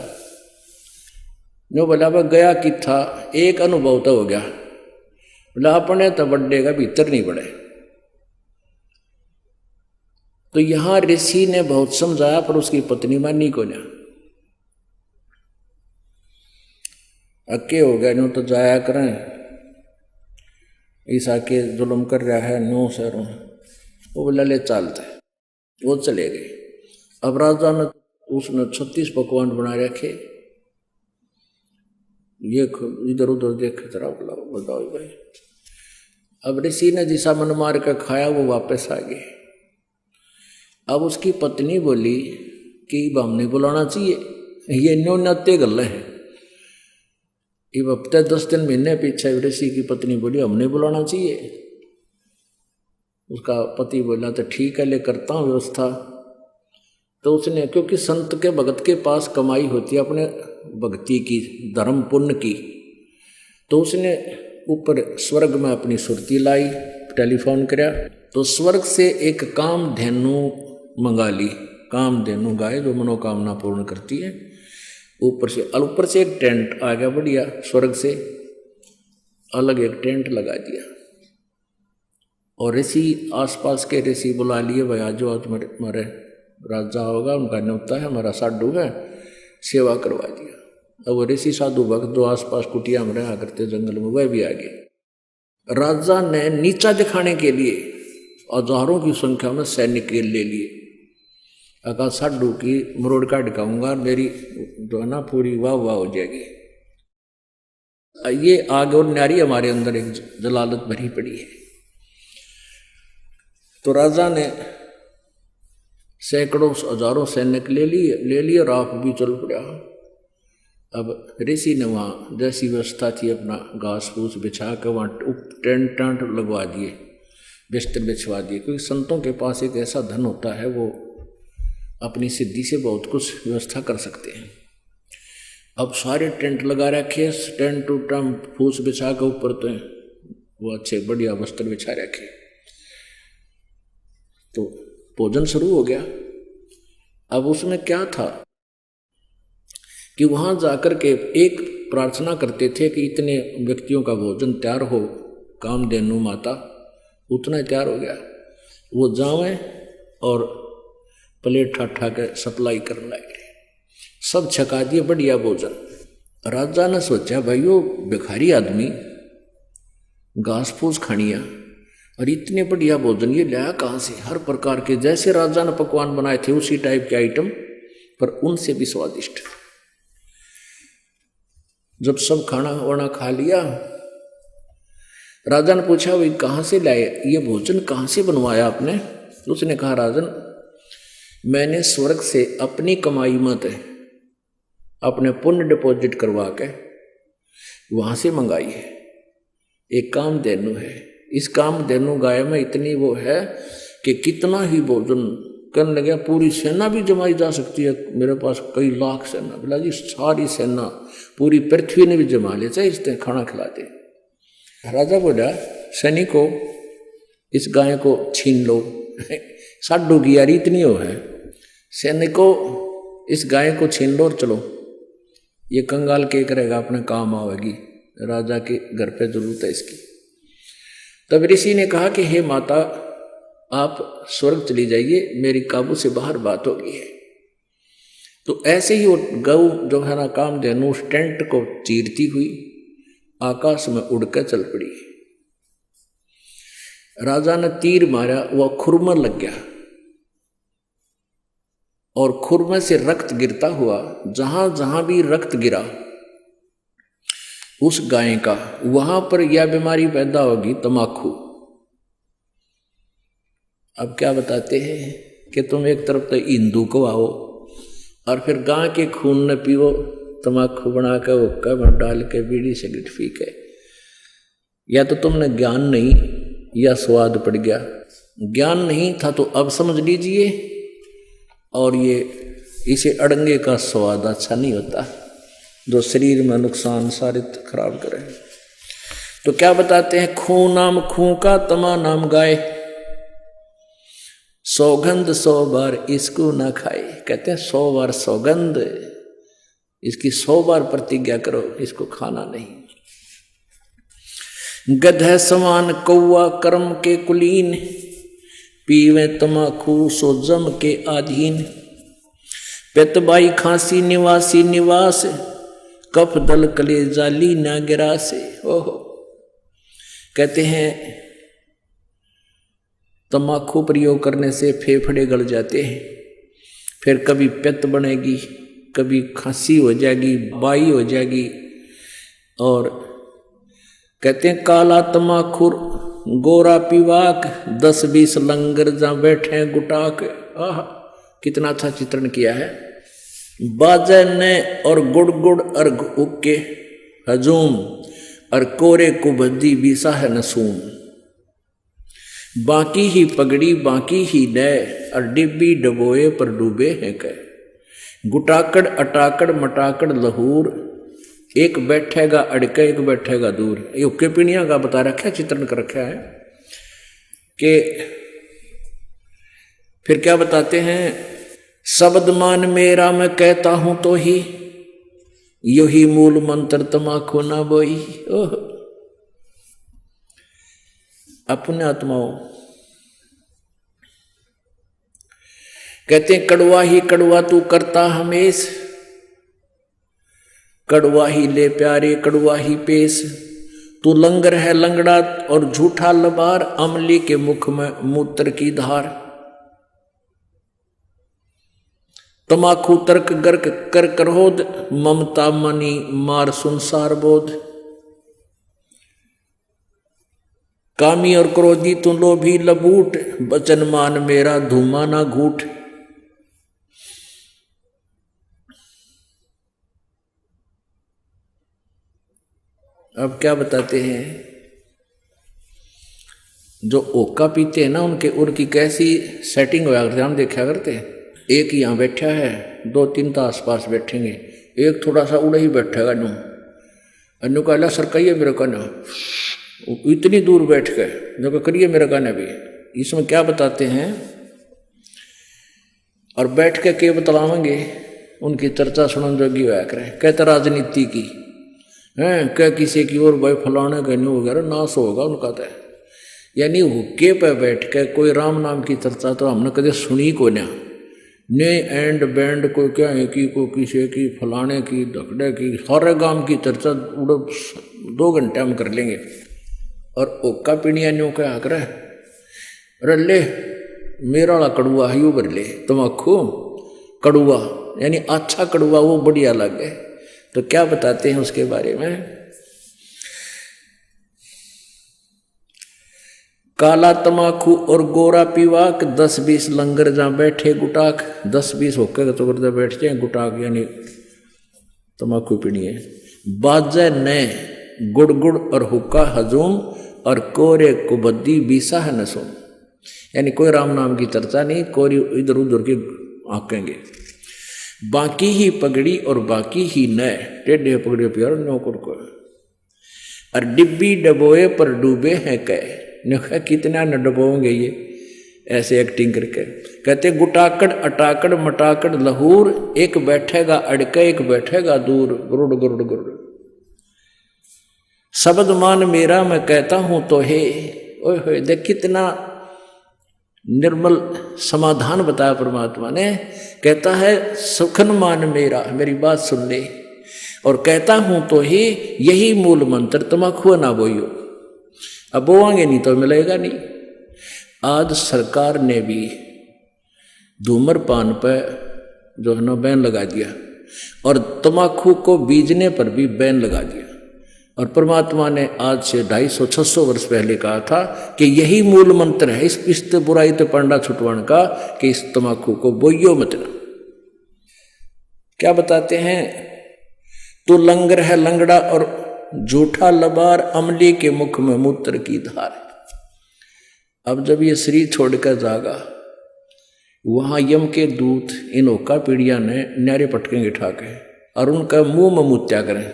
जो बोला वह गया कि था, एक अनुभव तो हो गया। बोला अपने तो बड्डे का भीतर नहीं बढ़े। तो यहां ऋषि ने बहुत समझाया पर उसकी पत्नी मानी को ना। अक्के हो गया, नो तो जाया करें, ईसा के जुल्म कर रहा है नो सर। वो बोला ले चलता है, वो चले गए। अब राजा ने उसने 36 पकवान बना रखे। ये इधर उधर देख जरा, बोला बताओ भाई। अब ऋषि ने जिसा मन मार कर खाया वो वापस आ गए। अब उसकी पत्नी बोली कि हमने बुलाना चाहिए, ये न्यो नत्य गल है। इब हफ्ते 10 दिन महीने पीछे ऋषि की पत्नी बोली हमने बुलाना चाहिए। उसका पति बोला तो ठीक है, ले करता हूँ व्यवस्था। तो उसने, क्योंकि संत के भगत के पास कमाई होती है अपने भक्ति की, धर्म पुण्य की, तो उसने ऊपर स्वर्ग में अपनी सुरती लाई, टेलीफोन कराया। तो स्वर्ग से एक काम धेनु मंगा ली, कामधेनु गाय जो मनोकामना पूर्ण करती है। ऊपर से एक टेंट आ गया बढ़िया, स्वर्ग से अलग एक टेंट लगा दिया और ऋषि आसपास के ऋषि बुला लिए, भाई आज जो आज हमारे राजा होगा उनका न्योता है, हमारा साधु है, सेवा करवा दिया। अब वो ऋषि साधु भक्त जो आसपास कुटिया में रहा करते जंगल में वह भी आ गए। राजा ने नीचा दिखाने के लिए हजारों की संख्या में सैनिक ले लिए। अका साधु की मरोड़ का दिखाऊंगा, मेरी जो है ना पूरी वाह वाह हो जाएगी। ये आग और न्यारी हमारे अंदर एक जलालत भरी पड़ी है। तो राजा ने सैकड़ों हजारों सैनिक ले लिए और आप भी चल पड़ा। अब ऋषि ने वहाँ जैसी व्यवस्था थी अपना घास फूस बिछा कर वहाँ टेंट टांट लगवा दिए, बिस्तर बिछवा दिए, क्योंकि संतों के पास एक ऐसा धन होता है वो अपनी सिद्धि से बहुत कुछ व्यवस्था कर सकते हैं। अब सारे टेंट लगा रखे, टेंट टूटम फूस बिछा के ऊपर तो वो अच्छे बढ़िया वस्त्र बिछा रखे। तो भोजन शुरू हो गया। अब उसमें क्या था कि वहां जाकर के एक प्रार्थना करते थे कि इतने व्यक्तियों का भोजन तैयार हो, कामधेनु माता उतना तैयार हो गया। वो जावे और प्लेट ठाठा के सप्लाई करने लगे, सब छका दिए बढ़िया भोजन। राजा ने सोचा भाई वो भिखारी आदमी घास फूस खानिया और इतने बढ़िया भोजन ये लाया कहाँ से? हर प्रकार के जैसे राजा ने पकवान बनाए थे उसी टाइप के आइटम, पर उनसे भी स्वादिष्ट। जब सब खाना वाना खा लिया, राजा ने पूछा भाई कहाँ से लाए ये भोजन, कहाँ से बनवाया आपने? उसने कहा राजन मैंने स्वर्ग से अपनी कमाई मत अपने पुण्य डिपॉजिट करवा के वहां से मंगाई है। एक कामधेनु है, इस कामधेनु गाय में इतनी वो है कि कितना ही भोजन करने लगे, पूरी सेना भी जमाई जा सकती है। मेरे पास कई लाख सेना, बोला जी सारी सेना पूरी पृथ्वी ने भी जमा ले, चाहे इसने खाना खिला दे। राजा बोला सैनिकों इस गाय को छीन लो। साडू की यारी इतनी हो है, सैनिकों इस गाय को छीन लो और चलो, ये कंगाल के करेगा अपने काम आवेगी, राजा के घर पे जरूरत है इसकी। तब ऋषि ने कहा कि हे माता आप स्वर्ग चली जाइए, मेरी काबू से बाहर बात हो गई है। तो ऐसे ही वो गऊ जो है ना कामधेनु उस टेंट को चीरती हुई आकाश में उड़कर चल पड़ी। राजा ने तीर मारा, वह खुरमा लग गया और खुरमे से रक्त गिरता हुआ जहां जहां भी रक्त गिरा उस गाय का, वहां पर यह बीमारी पैदा होगी तमाकू। अब क्या बताते हैं कि तुम एक तरफ तो हिंदू को आओ और फिर गाय के खून न पियो, तमाकू बना कर हुक्का में डाल के बीड़ी सिगरेट पी के। या तो तुमने ज्ञान नहीं या स्वाद पड़ गया। ज्ञान नहीं था तो अब समझ लीजिए, और ये इसे अड़ंगे का स्वाद अच्छा नहीं होता जो शरीर में नुकसान सारे खराब करे। तो क्या बताते हैं, खून नाम खूं का तमा नाम गाय, सौगंध 100 बार इसको ना खाए। कहते हैं 100 बार सौगंध, इसकी 100 बार प्रतिज्ञा करो, इसको खाना नहीं। गधे समान कौआ कर्म के कुलीन, पीवे तमाकू सो जम के आधीन। पेतबाई खांसी निवासी निवास, कफ दल कले जाली ना गिरा से। ओहो, कहते हैं तमाकू प्रयोग करने से फेफड़े गल जाते हैं, फिर कभी पित्त बनेगी, कभी खांसी हो जाएगी, बाई हो जाएगी। और कहते हैं काला तमाखुर गोरा पीवाक, 10-20 लंगर जहाँ बैठे गुटाक। आह, कितना अच्छा चित्रण किया है। बाजे ने और गुड़ गुड़ अर्घ उके हजूम, और कोरे कुबद्दी बीसा है नसूम। बाकी ही पगड़ी बाकी ही नय, और डिब्बी डबोए पर डूबे हैं कह। गुटाकड़ अटाकड़ मटाकड़ लहूर, एक बैठेगा अड़के एक बैठेगा दूर। ये उक्के पीणिया का बता रखा है, चित्रण कर रखा है कि फिर क्या बताते हैं शब्द मान मेरा मैं कहता हूं तो ही, यही मूल मंत्र तमाखू ना बोई। ओह अपने आत्माओं कहते हैं कड़वा ही कड़वा तू करता हमेश, कड़वा ही ले प्यारे कड़वा ही पेश। तू लंगर है लंगड़ा और झूठा लबार, अमली के मुख में मूत्र की धार। तमाखू तर्क गर्क कर क्रोध, ममता मनी मार संसार बोध। कामी और क्रोधी तू लोभी लबूट, बचन मान मेरा धूमा ना घूट। अब क्या बताते हैं, जो ओका पीते हैं ना उनकी कैसी सेटिंग होया करते हम देखा करते हैं। एक यहाँ बैठा है, दो तीन तो आसपास बैठेंगे, एक थोड़ा सा उड़ा ही बैठेगा नू अनु कहला सर कहिए मेरे का ना, इतनी दूर बैठ के जो करिए मेरे का ना भी। इसमें क्या बताते हैं, और बैठ के बतलावेंगे उनकी चर्चा सुनन जोगी होया करें। कहते राजनीति की हैं, क्या किसी की और भाई फलाने का नहीं वगैरह नाश होगा उनका तो, यानी हुक्के पे बैठ के कोई राम नाम की चर्चा तो हमने कभी सुनी को ना। ने एंड बैंड को क्या है कि को किसी की फलाने की धकड़े की सारे गांव की चर्चा उड़ो 2 घंटे हम कर लेंगे। और ओका पीणिया न्यू क्या करे, अरे ले मेरा वाला कड़ुआ है यू भर ले, तमाखू कड़ुआ यानी अच्छा कड़ुआ वो बढ़िया लगे। तो क्या बताते हैं उसके बारे में, काला तमाखू और गोरा पीवाक, 10-20 लंगर जहां बैठे गुटाक। 10-20 होकर तो करते बैठ जाए गुटाक यानी तमाकू पीनी है। बाजे ने गुड़ गुड़ और हुक्का हजूम, और कोरे कुबद्दी बीसा है नसुम, यानी कोई राम नाम की चर्चा नहीं, कोरी इधर उधर की आकेंगे। बाकी ही पगड़ी और बाकी ही नए, टेढ़े पगड़े प्यार नौकर को। और डिब्बी डबोए पर डूबे हैं कह, कितना न डबोंगे ये ऐसे एक्टिंग करके। कहते गुटाकड़ अटाकड़ मटाकड़ लहूर, एक बैठेगा अड़के एक बैठेगा दूर, गुरुड़ गुरुड़ गुरुड़। शब्द मान मेरा मैं कहता हूं तो हे, ओए होए देख कितना निर्मल समाधान बताया परमात्मा ने। कहता है सुखन मान मेरा, मेरी बात सुन ले, और कहता हूं तो ही यही मूल मंत्र, तमाखू ना बोइयो। अब बोआंगे नहीं तो मिलेगा नहीं। आज सरकार ने भी धूम्रपान पर जो है ना बैन लगा दिया, और तमाखू को बीजने पर भी बैन लगा दिया। और परमात्मा ने आज से 250-600 वर्ष पहले कहा था कि यही मूल मंत्र है इस बुराई तो पंडा छुटवाण का, कि इस तमाकू को बोइयो मत ना। क्या बताते हैं, तो लंगर है लंगड़ा और झूठा लबार, अमली के मुख में मूत्र की धार। अब जब ये शरीर छोड़कर जागा, वहां यम के दूत इन ओका पीड़िया ने न्यारे पटकेंगे ठाके, और उनका मुंह में मूत्या करें।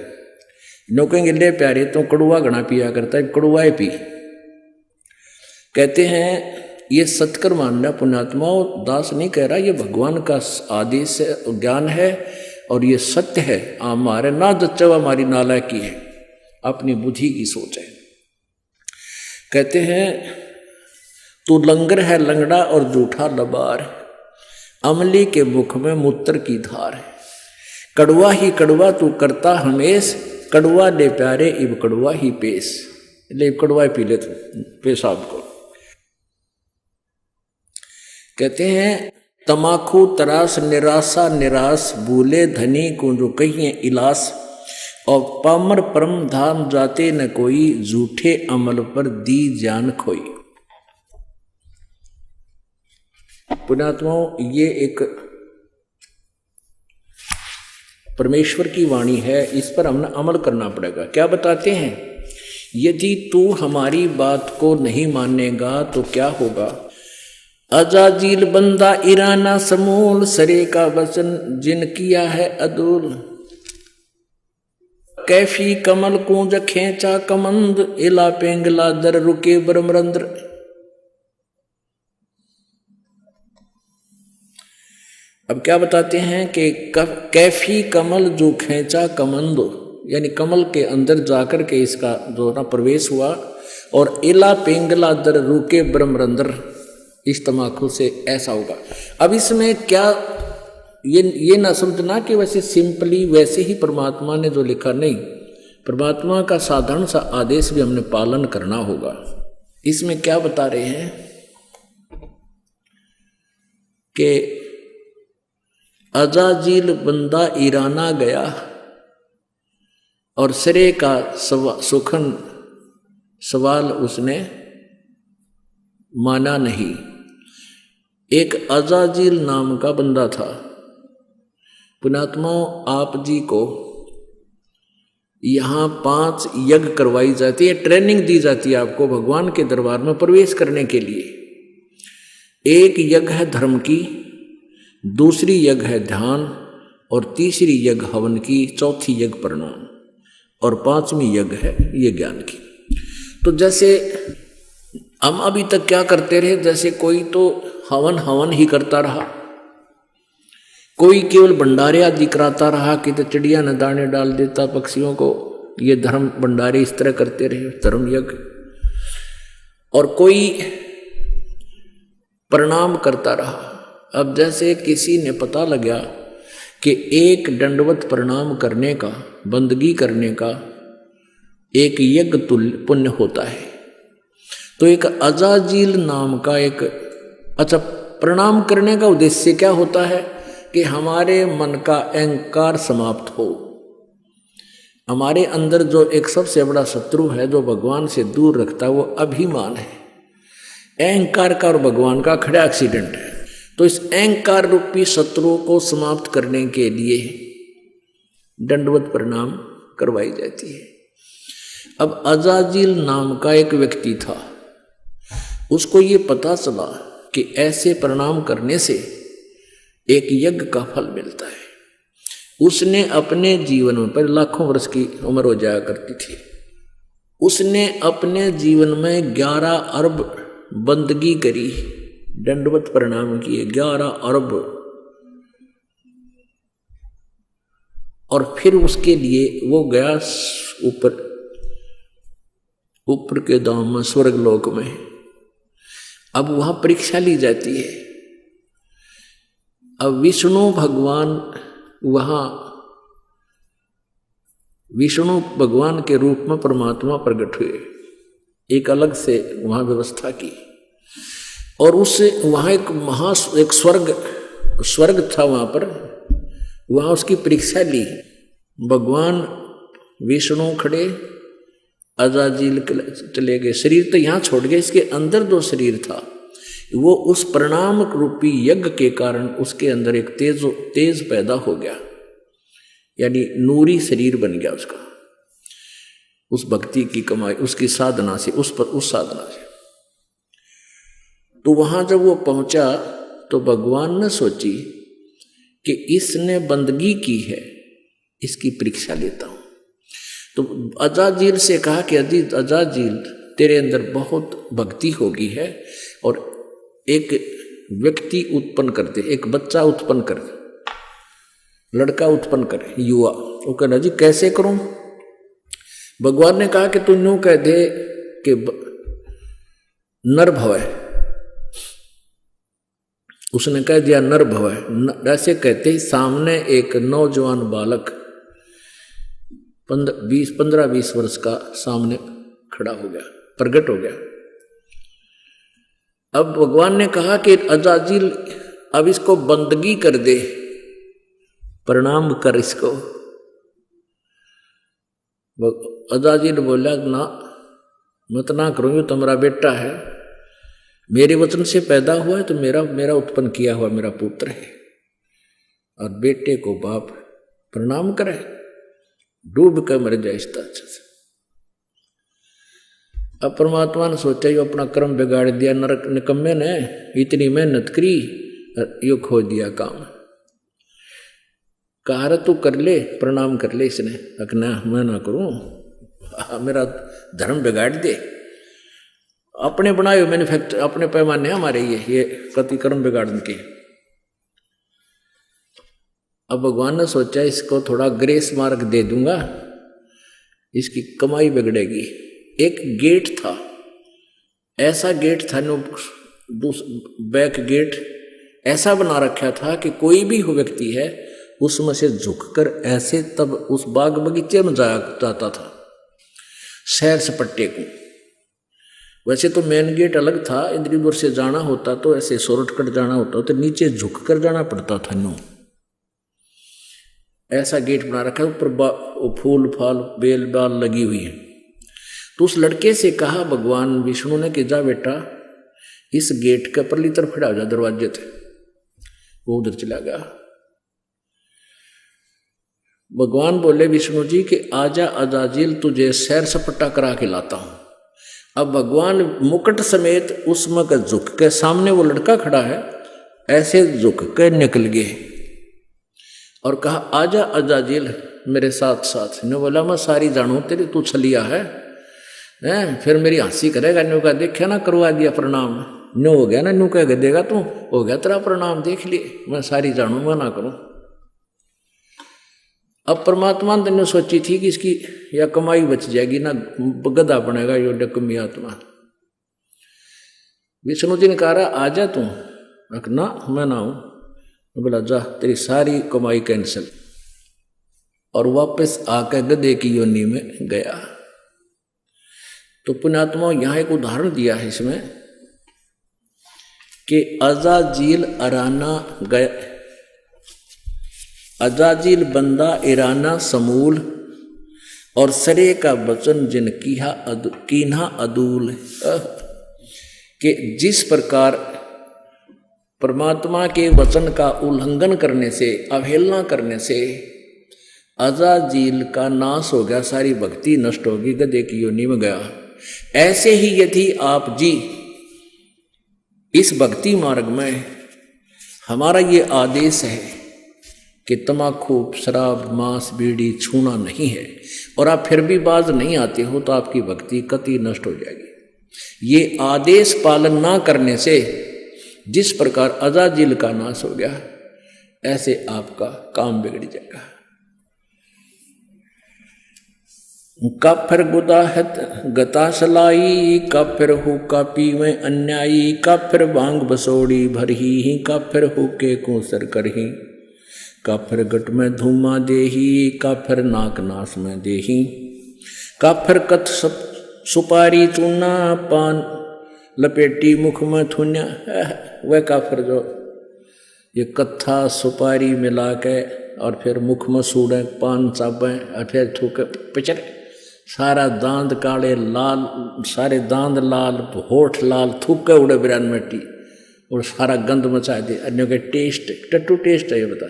नो कहेंगे ले प्यारे तो कड़ुआ घना पिया करता है, कड़ुआ पी। कहते हैं ये सत्कर मानना पुण्यात्माओं, दास नहीं कह रहा, ये भगवान का आदेश है, ज्ञान है, और ये सत्य है। हमारे ना जच्चवा हमारी नालायकी है, अपनी बुद्धि की सोच है। कहते हैं तू लंगर है लंगड़ा और झूठा लबार, अमली के मुख में मूत्र की धार है। कड़वा ही कड़वा तू करता हमेश, कड़वा ले प्यारे इब कड़वा ही पेश। ले कड़वा पी ले तू पेशाब को। कहते हैं तमाखू तरास निराशा निराश, भूले धनी को जो कहिए इलास, और पामर परम धाम जाते न कोई, झूठे अमल पर दी जान खोई। पुण्यात्माओं ये एक परमेश्वर की वाणी है, इस पर हमने अमल करना पड़ेगा। क्या बताते हैं, यदि तू हमारी बात को नहीं मानेगा तो क्या होगा। अजाजील बंदा ईराना समूल, सरे का वचन जिन किया है अदूल। कैफी कमल कूंज खेचा कमंद, इला पेंगला दर रुके ब्रह्मरंद्र। अब क्या बताते हैं कि कैफी कमल जो खींचा कमंदो, यानी कमल के अंदर जाकर के इसका जो ना प्रवेश हुआ, और इला पिंगला दर रुके ब्रह्मरंद्र, इस तमाकू से ऐसा होगा। अब इसमें क्या ये ना समझना कि वैसे सिंपली वैसे ही परमात्मा ने जो लिखा, नहीं, परमात्मा का साधारण सा आदेश भी हमने पालन करना होगा। इसमें क्या बता रहे हैं कि अजाजील बंदा ईराना गया और सिरे का सुखन सवाल उसने माना नहीं। एक अजाजील नाम का बंदा था। पुण्यात्माओं, आप जी को यहाँ 5 यज्ञ करवाई जाती है, ट्रेनिंग दी जाती है आपको भगवान के दरबार में प्रवेश करने के लिए। एक यज्ञ है धर्म की, दूसरी यज्ञ है ध्यान, और तीसरी यज्ञ हवन की, चौथी यज्ञ प्रणाम, और 5वीं यज्ञ है ये ज्ञान की। तो जैसे हम अभी तक क्या करते रहे, जैसे कोई तो हवन ही करता रहा, कोई केवल भंडारे आदि कराता रहा कि तो चिड़िया न दाने डाल देता पक्षियों को, ये धर्म भंडारे इस तरह करते रहे, धर्म यज्ञ। और कोई प्रणाम करता रहा। अब जैसे किसी ने पता लगा कि एक दंडवत प्रणाम करने का, बंदगी करने का एक यज्ञ तुल्य पुण्य होता है, तो एक अजाजील नाम का एक, अच्छा, प्रणाम करने का उद्देश्य क्या होता है कि हमारे मन का अहंकार समाप्त हो। हमारे अंदर जो एक सबसे बड़ा शत्रु है जो भगवान से दूर रखता है, वो अभिमान है। अहंकार का और भगवान का खड़ा एक्सीडेंट है। तो इस अहंकार रूपी शत्रु को समाप्त करने के लिए दंडवत प्रणाम करवाई जाती है। अब अजाजील नाम का एक व्यक्ति था, उसको ये पता चला कि ऐसे प्रणाम करने से एक यज्ञ का फल मिलता है। उसने अपने जीवन में, पर लाखों वर्ष की उम्र हो जाया करती थी, उसने अपने जीवन में 11 अरब बंदगी करी, दंडवत प्रणाम किए 11 अरब। और फिर उसके लिए वो गया ऊपर के धाम में, स्वर्ग लोक में। अब वहां परीक्षा ली जाती है। अब विष्णु भगवान वहां, विष्णु भगवान के रूप में परमात्मा प्रकट हुए, एक अलग से वहां व्यवस्था की। और उससे वहां एक स्वर्ग था वहां पर, वहां उसकी परीक्षा ली। भगवान विष्णु खड़े, अजाजील चले गए, शरीर तो यहां छोड़ गए, इसके अंदर जो शरीर था वो उस प्रणाम रूपी यज्ञ के कारण उसके अंदर एक तेज पैदा हो गया, यानी नूरी शरीर बन गया उसका, उस भक्ति की कमाई, उसकी साधना से, उस साधना से। तो वहां जब वो पहुंचा तो भगवान ने सोची कि इसने बंदगी की है, इसकी परीक्षा लेता हूं। तो अजाजील से कहा कि अजाजील, तेरे अंदर बहुत भक्ति होगी है, और एक व्यक्ति उत्पन्न करते, एक बच्चा उत्पन्न कर, लड़का उत्पन्न करे, युवा। वो कहना जी कैसे करूं? भगवान ने कहा कि तू यूं कह दे कि नर भवै। उसने कह दिया नर भवै। ऐसे कहते ही सामने एक नौजवान बालक 15-20 वर्ष का सामने खड़ा हो गया, प्रकट हो गया। अब भगवान ने कहा कि अजाजील अब इसको बंदगी कर दे, प्रणाम कर इसको। अजाजील बोला ना, मत ना करूं, ये तुम्हारा बेटा है, मेरे वचन से पैदा हुआ है, तो मेरा उत्पन्न किया हुआ मेरा पुत्र है, और बेटे को बाप प्रणाम करे, डूब कर मर जाए इसका अच्छा से। अब परमात्मा ने सोचा यो अपना कर्म बिगाड़ दिया, नरक निकम्मे ने इतनी मेहनत करी, यो खो दिया काम। कहा तू कर ले, प्रणाम कर ले। इसने अकना मैं ना करूं, मेरा धर्म बिगाड़ दे। अपने बनाए मैन्युफैक्चर, अपने पैमाने हमारे ये कति कर्म बिगाड़ने के। अब भगवान ने सोचा इसको थोड़ा ग्रेस मार्क दे दूंगा, इसकी कमाई बिगड़ेगी। एक गेट था, ऐसा गेट था नो, बैक गेट ऐसा बना रखा था कि कोई भी व्यक्ति है उसमें से झुककर ऐसे तब उस बाग बगीचे में जाता था सैर सपट्टे को। वैसे तो मेन गेट अलग था, इंद्रीपुर से जाना होता तो ऐसे शॉर्टकट जाना होता तो नीचे झुककर जाना पड़ता था नो। ऐसा गेट बना रखा, ऊपर फूल फाल बेल बाल लगी हुई है। तो उस लड़के से कहा भगवान विष्णु ने कि जा बेटा इस गेट के परली तरफ खड़ा हो जा, दरवाजे थे। वो उधर चला गया। भगवान बोले विष्णु जी कि आजा अजाजिल, तुझे सैर सपट्टा करा के लाता हूं। अब भगवान मुकुट समेत उसमें का झुक के, सामने वो लड़का खड़ा है, ऐसे झुक के निकल गए और कहा आजा अजाजिल मेरे साथ साथ। ने बोला मैं सारी जानू तेरी, तू छलिया है, फिर मेरी हंसी करेगा। न्यू का देखा ना, करवा दिया प्रणाम, न्यू हो गया ना, न्यू कह देगा तू, हो गया तेरा प्रणाम, देख लिए मैं सारी जानू, मैं ना करूं। अब परमात्मा ने सोची थी कि इसकी या कमाई बच जाएगी ना, गधा बनेगा यो डकमी आत्मा। विष्णु जी ने कहा आजा तू, ना मैं ना हूं। बोला जा तेरी सारी कमाई कैंसिल, और वापस आकर गधे की योनि में गया। तो पुण्यात्मा यहां एक उदाहरण दिया है इसमें कि अजाजिल अराना गया, अजाजिल बंदा इराना समूल, और सरे का वचन जिन कीन्हा अदूल। कि जिस प्रकार परमात्मा के वचन का उल्लंघन करने से, अवहेलना करने से अजाजिल का नाश हो गया, सारी भक्ति नष्ट होगी, गधे की योनि में गया। ऐसे ही यदि आप जी इस भक्ति मार्ग में, हमारा ये आदेश है कि तम्बाकू शराब मांस बीड़ी छूना नहीं है, और आप फिर भी बाज नहीं आते हो तो आपकी भक्ति कतई नष्ट हो जाएगी। ये आदेश पालन ना करने से जिस प्रकार अजाजिल का नाश हो गया, ऐसे आपका काम बिगड़ जाएगा। काफिर गुदाहत गता सलाई, काफिर हो कापी में अन्यायी, काफिर भांग बसोड़ी भरही, काफिर हो के कूसर करही, काफिर गट में धूमा देही, काफिर नाक नाश में देही, काफिर कथ सुपारी चूना, पान लपेटी मुख में थुन्या। वह काफिर जो ये कत्था सुपारी मिला के और फिर मुख में सूड़े, पान चाबे और फिर थूके पिचर, सारा दांत काले लाल, सारे दांत लाल, होठ लाल, थूके उड़े बिरान मिट्टी और सारा गंद मचा दे। अन्यों के टेस्ट टट्टू टेस्ट है ये बता।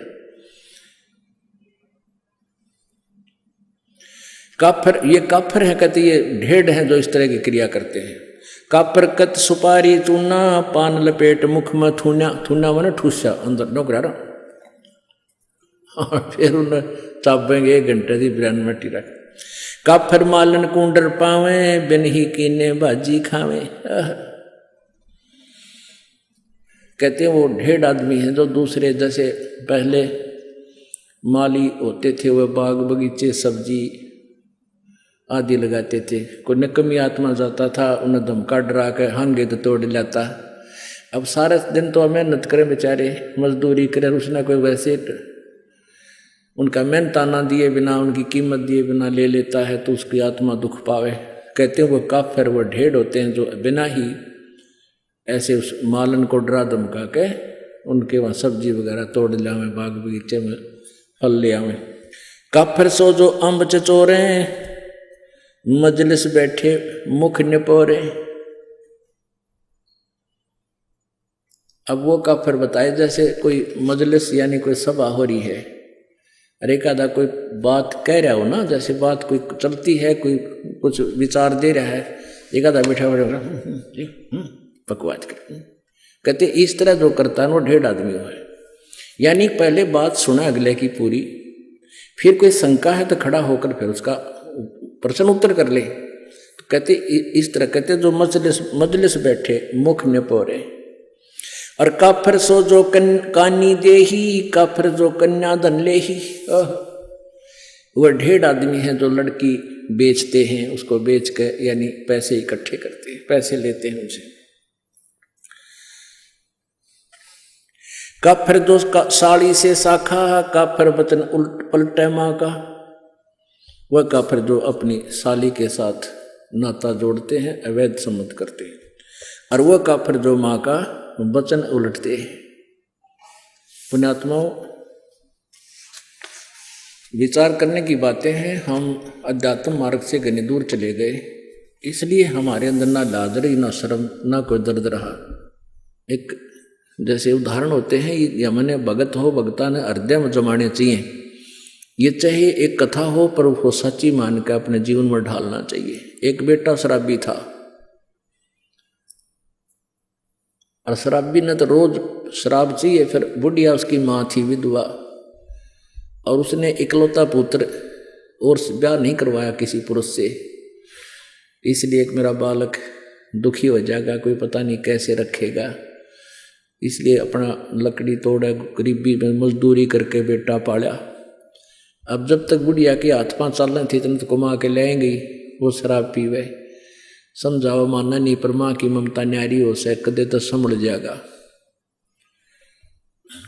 काफिर, ये काफिर है कहते, ये ढेड हैं जो इस तरह की क्रिया करते हैं। काफिर कत सुपारी चूना, पान लपेट मुख में थून्या, थून्या मैंने ठूसा अंदर नौकरा रहा, और फिर उन्हें चापेंगे 1 घंटे की बिरान मिट्टी रख। काफिर मालन कुंडर पावे, बिन ही कीने भाजी खावे। कहते हैं वो ढेड आदमी है जो दूसरे, जैसे पहले माली होते थे वह बाग बगीचे सब्जी आदि लगाते थे, कोई निकमी आत्मा जाता था, उन्हें धमका डरा के हांगे तो तोड़ लाता। अब सारे दिन तो मेहनत करें बेचारे, मजदूरी करें, उसने कोई वैसे उनका मेहनताना दिए बिना, उनकी कीमत दिए बिना ले लेता है तो उसकी आत्मा दुख पावे। कहते हैं वो काफिर, वो ढेड होते हैं जो बिना ही ऐसे उस मालन को डरा धमका के उनके वहाँ सब्जी वगैरह तोड़ ले आवे, बाग बगीचे में फल ले आवे। काफिर सो जो अम्ब चचोरे, मजलिस बैठे मुख निपोरे। अब वो काफिर बताए जैसे कोई मजलिस यानी कोई सभा हो रही है, अरे एकादा कोई बात कह रहा हो ना, जैसे बात कोई चलती है, कोई कुछ विचार दे रहा है, एकादा बैठा बकवास कर। कहते इस तरह जो करता है वो ढेड आदमी हो है, यानी पहले बात सुना अगले की पूरी, फिर कोई शंका है तो खड़ा होकर फिर उसका प्रश्न उत्तर कर ले। तो कहते इस तरह कहते जो मजलिस बैठे मुख निपोरे, और काफिर सो जो कानी दे ही, काफिर जो कन्या धन ले ही। वह ढेर आदमी हैं जो लड़की बेचते हैं, उसको बेच कर यानी पैसे इकट्ठे करते हैं, पैसे लेते हैं उनसे। काफिर जो साड़ी से साखा, काफिर वचन उल्ट पलटे माँ का। वह काफिर जो अपनी साली के साथ नाता जोड़ते हैं, अवैध सम्मत करते हैं, और वह काफिर जो माँ का वचन उलटते हैं। पुण्यात्माओं, विचार करने की बातें हैं। हम अध्यात्म मार्ग से घनी दूर चले गए, इसलिए हमारे अंदर ना लाज रही, ना शर्म, ना कोई दर्द रहा। एक जैसे उदाहरण होते हैं, ये हमने भगत हो, भगता ने हृदय में जमाने चाहिए। ये चाहे एक कथा हो, पर वो सच्ची मान के अपने जीवन में ढालना चाहिए। एक बेटा शराबी था, और शराबी ने तो रोज शराब चाहिए। फिर बुढ़िया उसकी माँ थी विधवा, और उसने इकलौता पुत्र और ब्याह नहीं करवाया किसी पुरुष से। इसलिए एक मेरा बालक दुखी हो जाएगा, कोई पता नहीं कैसे रखेगा, इसलिए अपना लकड़ी तोड़ा, गरीबी में मजदूरी करके बेटा पाला। अब जब तक बुढ़िया के हाथ पाँव चल रहे थे, इतने तो कमा के लाएंगे, वो शराब पीवे। समझाओ मानना नहीं, पर माँ की ममता न्यारी हो से कदे तो संभल जाएगा।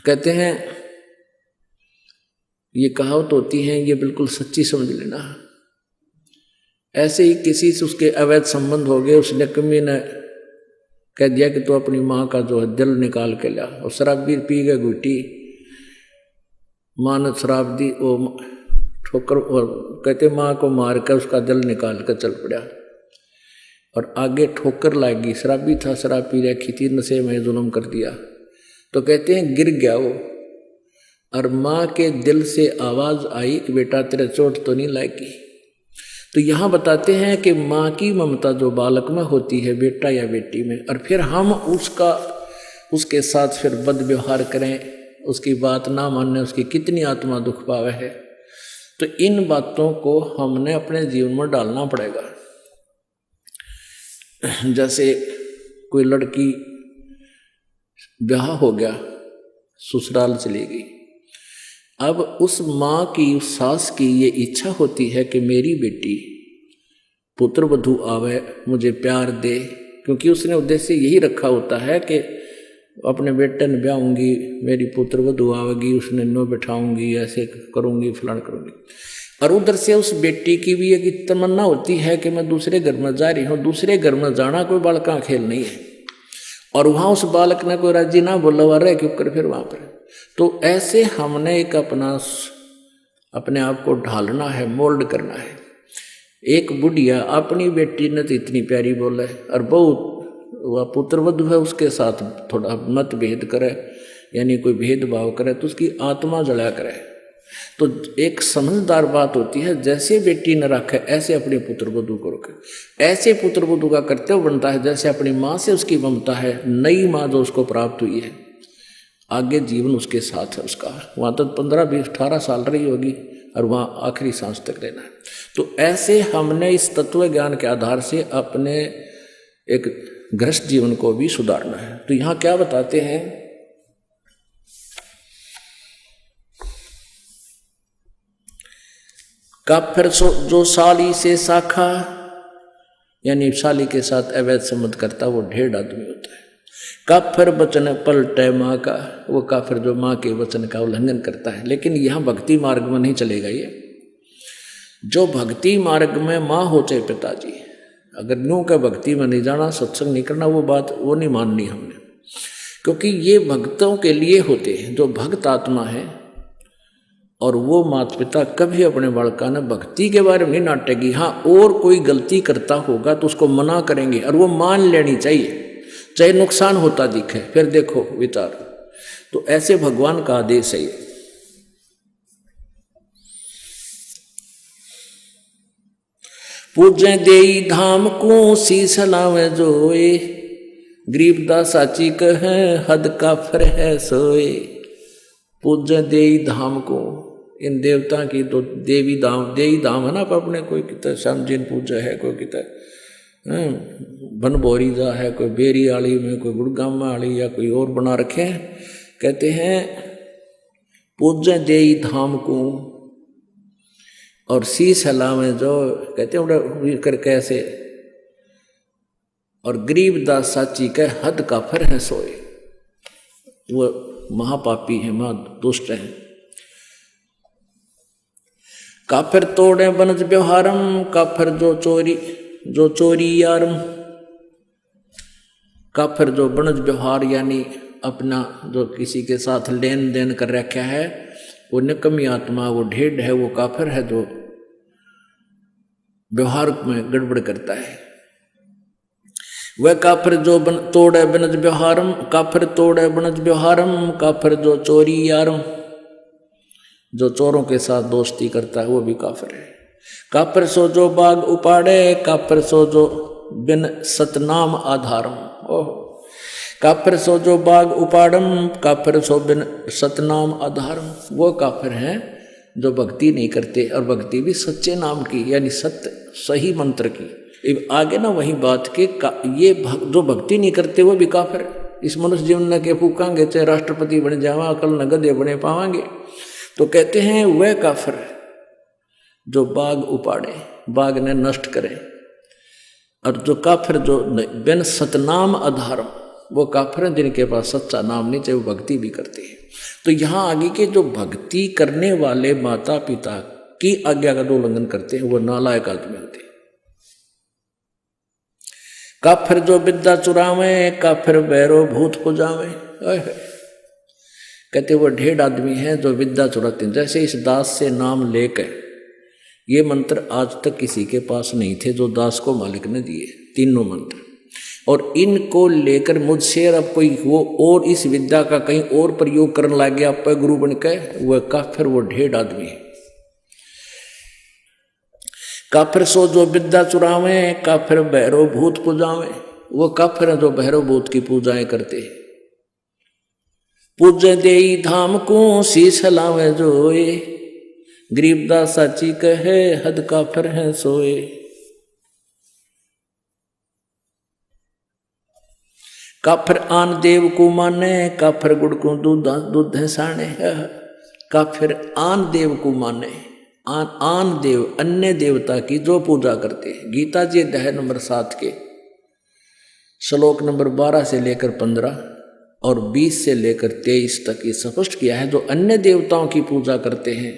कहते हैं, ये कहावत होती है, ये बिल्कुल सच्ची समझ लेना। ऐसे ही किसी से उसके अवैध संबंध हो गए, उसने कमी ने कह दिया कि तू अपनी माँ का जो है दिल निकाल के ला, और शराब भी पी गए घुटी। माँ ने शराब दी, वो ठोकर, और कहते माँ को मार कर उसका दिल निकाल कर चल पड़ा, और आगे ठोकर लागी। शराबी था, शराब पी रखी थी, नशे में जुल्म कर दिया। तो कहते हैं गिर गया वो, और माँ के दिल से आवाज आई कि बेटा तेरे चोट तो नहीं लागी। तो यहाँ बताते हैं कि माँ की ममता जो बालक में होती है, बेटा या बेटी में, और फिर हम उसके साथ फिर बद व्यवहार करें, उसकी बात ना मानने, उसकी कितनी आत्मा दुख पावे है। तो इन बातों को हमने अपने जीवन में डालना पड़ेगा। जैसे कोई लड़की ब्याह हो गया, ससुराल चली गई, अब उस माँ की, उस सास की ये इच्छा होती है कि मेरी बेटी पुत्र वधू आवे, मुझे प्यार दे, क्योंकि उसने उद्देश्य यही रखा होता है कि अपने बेटे ने ब्याहूंगी, मेरी पुत्र वधू आवेगी, उसने नो बैठाऊंगी, ऐसे करूंगी, फलान करूंगी। और उधर से उस बेटी की भी एक तमन्ना होती है कि मैं दूसरे घर में जा रही हूँ। दूसरे घर में जाना कोई बालक का खेल नहीं है, और वहाँ उस बालक ने कोई राजी ना बोला हुआ रहे क्यों कर फिर वहाँ पर। तो ऐसे हमने एक अपने आप को ढालना है, मोल्ड करना है। एक बुढ़िया अपनी बेटी ने तो इतनी प्यारी बोले, और बहुत वह पुत्र वधू है, उसके साथ थोड़ा मतभेद करे, यानी कोई भेदभाव करे, तो उसकी आत्मा जला करे। तो एक समझदार बात होती है, जैसे बेटी न रखे ऐसे अपने पुत्र वधू को रखे। ऐसे पुत्र वधू का कर्तव्य बनता है जैसे अपनी माँ से उसकी ममता है, नई माँ जो उसको प्राप्त हुई है, आगे जीवन उसके साथ है उसका। वहाँ तक 15, 20, 18 साल रही होगी, और वहाँ आखिरी सांस तक रहना है। तो ऐसे हमने इस तत्व ज्ञान के आधार से अपने एक गृहस्थ जीवन को भी सुधारना है। तो यहाँ क्या बताते हैं, काफिर जो साली से साखा, यानी साली के साथ अवैध संबंध करता, वो ढेर आदमी होता है। काफिर वचन पलटे माँ का, वो काफिर जो माँ के वचन का उल्लंघन करता है। लेकिन यहाँ भक्ति मार्ग में नहीं चलेगा ये। जो भक्ति मार्ग में माँ हो चाहे पिताजी, अगर न्यू का भक्ति में नहीं जाना, सत्संग नहीं करना, वो बात वो नहीं माननी हमने, क्योंकि ये भक्तों के लिए होते हैं जो भक्त आत्मा है। और वो माता पिता कभी अपने बालका ने भक्ति के बारे में नहीं नाटेगी। हाँ, और कोई गलती करता होगा तो उसको मना करेंगे, और वो मान लेनी चाहिए, चाहे नुकसान होता दिखे। फिर देखो विचार, तो ऐसे भगवान का आदेश है ये। पूजे देई धाम को शीस लावे जोए, गरीबदास साची कहे हद काफिर है सोए। पूजे देई धाम को, इन देवता की तो देवी धाम है ना, अपने कोई कहता है श्याम जी ने पूजा है, कोई कहता है बनभोरी जा है, कोई बेरी आली में, कोई गुड़गामा आली या कोई और बना रखे हैं। कहते हैं पूजे देई धाम को और शीश हलावे जो, कहते हैं कर कैसे, और गरीब दास साची के हद काफिर है सोए। वो महापापी है, महादुष्ट है। काफिर तोड़े बनज व्यवहारम, काफिर जो चोरी यारम। काफिर जो बनज व्यवहार यानी अपना जो किसी के साथ लेन देन कर रखा है, वो निकम्मी आत्मा, वो ढेड है, वो काफिर है जो व्यवहार में गड़बड़ करता है। वह काफिर जो तोड़े बनज व्यवहारम, काफिर तोड़े बनज व्यवहारम, काफिर जो चोरी यारम। जो चोरों के साथ दोस्ती करता है वो भी काफिर है। काफिर सो जो बाग उपाड़े, काफिर सो जो बिन सतनाम आधारम। ओह, काफिर सो जो बाग उपाड़म, काफिर सो बिन सतनाम आधारम। वो काफिर हैं जो भक्ति नहीं करते, और भक्ति भी सच्चे नाम की यानी सत्य सही मंत्र की। आगे ना वही बात के ये जो भक्ति नहीं करते वो भी काफिर है। इस मनुष्य जीवन के फूकांगे, चाहे राष्ट्रपति बन जावा, कल न गधे बने पावांगे। तो कहते हैं वह काफिर है जो बाग उपाड़े, बाग ने नष्ट करे। और जो काफिर जो बिन सतनाम आधारम, वो काफिर हैं जिनके पास सच्चा नाम नहीं, चाहे वो भक्ति भी करते हैं। तो यहाँ आगे के जो भक्ति करने वाले माता पिता की आज्ञा का उल्लंघन करते हैं वो नालायक आदमी होते हैं। काफिर जो विद्या चुरावे, काफिर बैरो भूत पुजावे। कहते वो ढेर आदमी हैं जो विद्या चुराते हैं। जैसे इस दास से नाम लेकर, ये मंत्र आज तक किसी के पास नहीं थे जो दास को मालिक ने दिए, तीनों मंत्र। और इनको लेकर मुझसे अब कोई वो और इस विद्या का कहीं और प्रयोग करने लग गया पे गुरु बन के, वह काफिर, वो ढेर आदमी है। काफिर सो जो विद्या चुरावे, काफिर भैरव भूत पूजावे। वो काफिर है जो भैरव भूत की पूजाएं करते हैं। पूजे देई धाम को शीश लावे जोए, गरीबदास साची कहे हद काफिर है सोए। काफिर आन देव को माने, काफिर गुड़ को दूध है साने। काफिर आन देव को माने, आन देव अन्य देवता की जो पूजा करते हैं। गीता जी अध्याय नंबर 7 के श्लोक नंबर 12 से लेकर 15 और 20 से लेकर 23 तक ये स्पष्ट किया है। जो अन्य देवताओं की पूजा करते हैं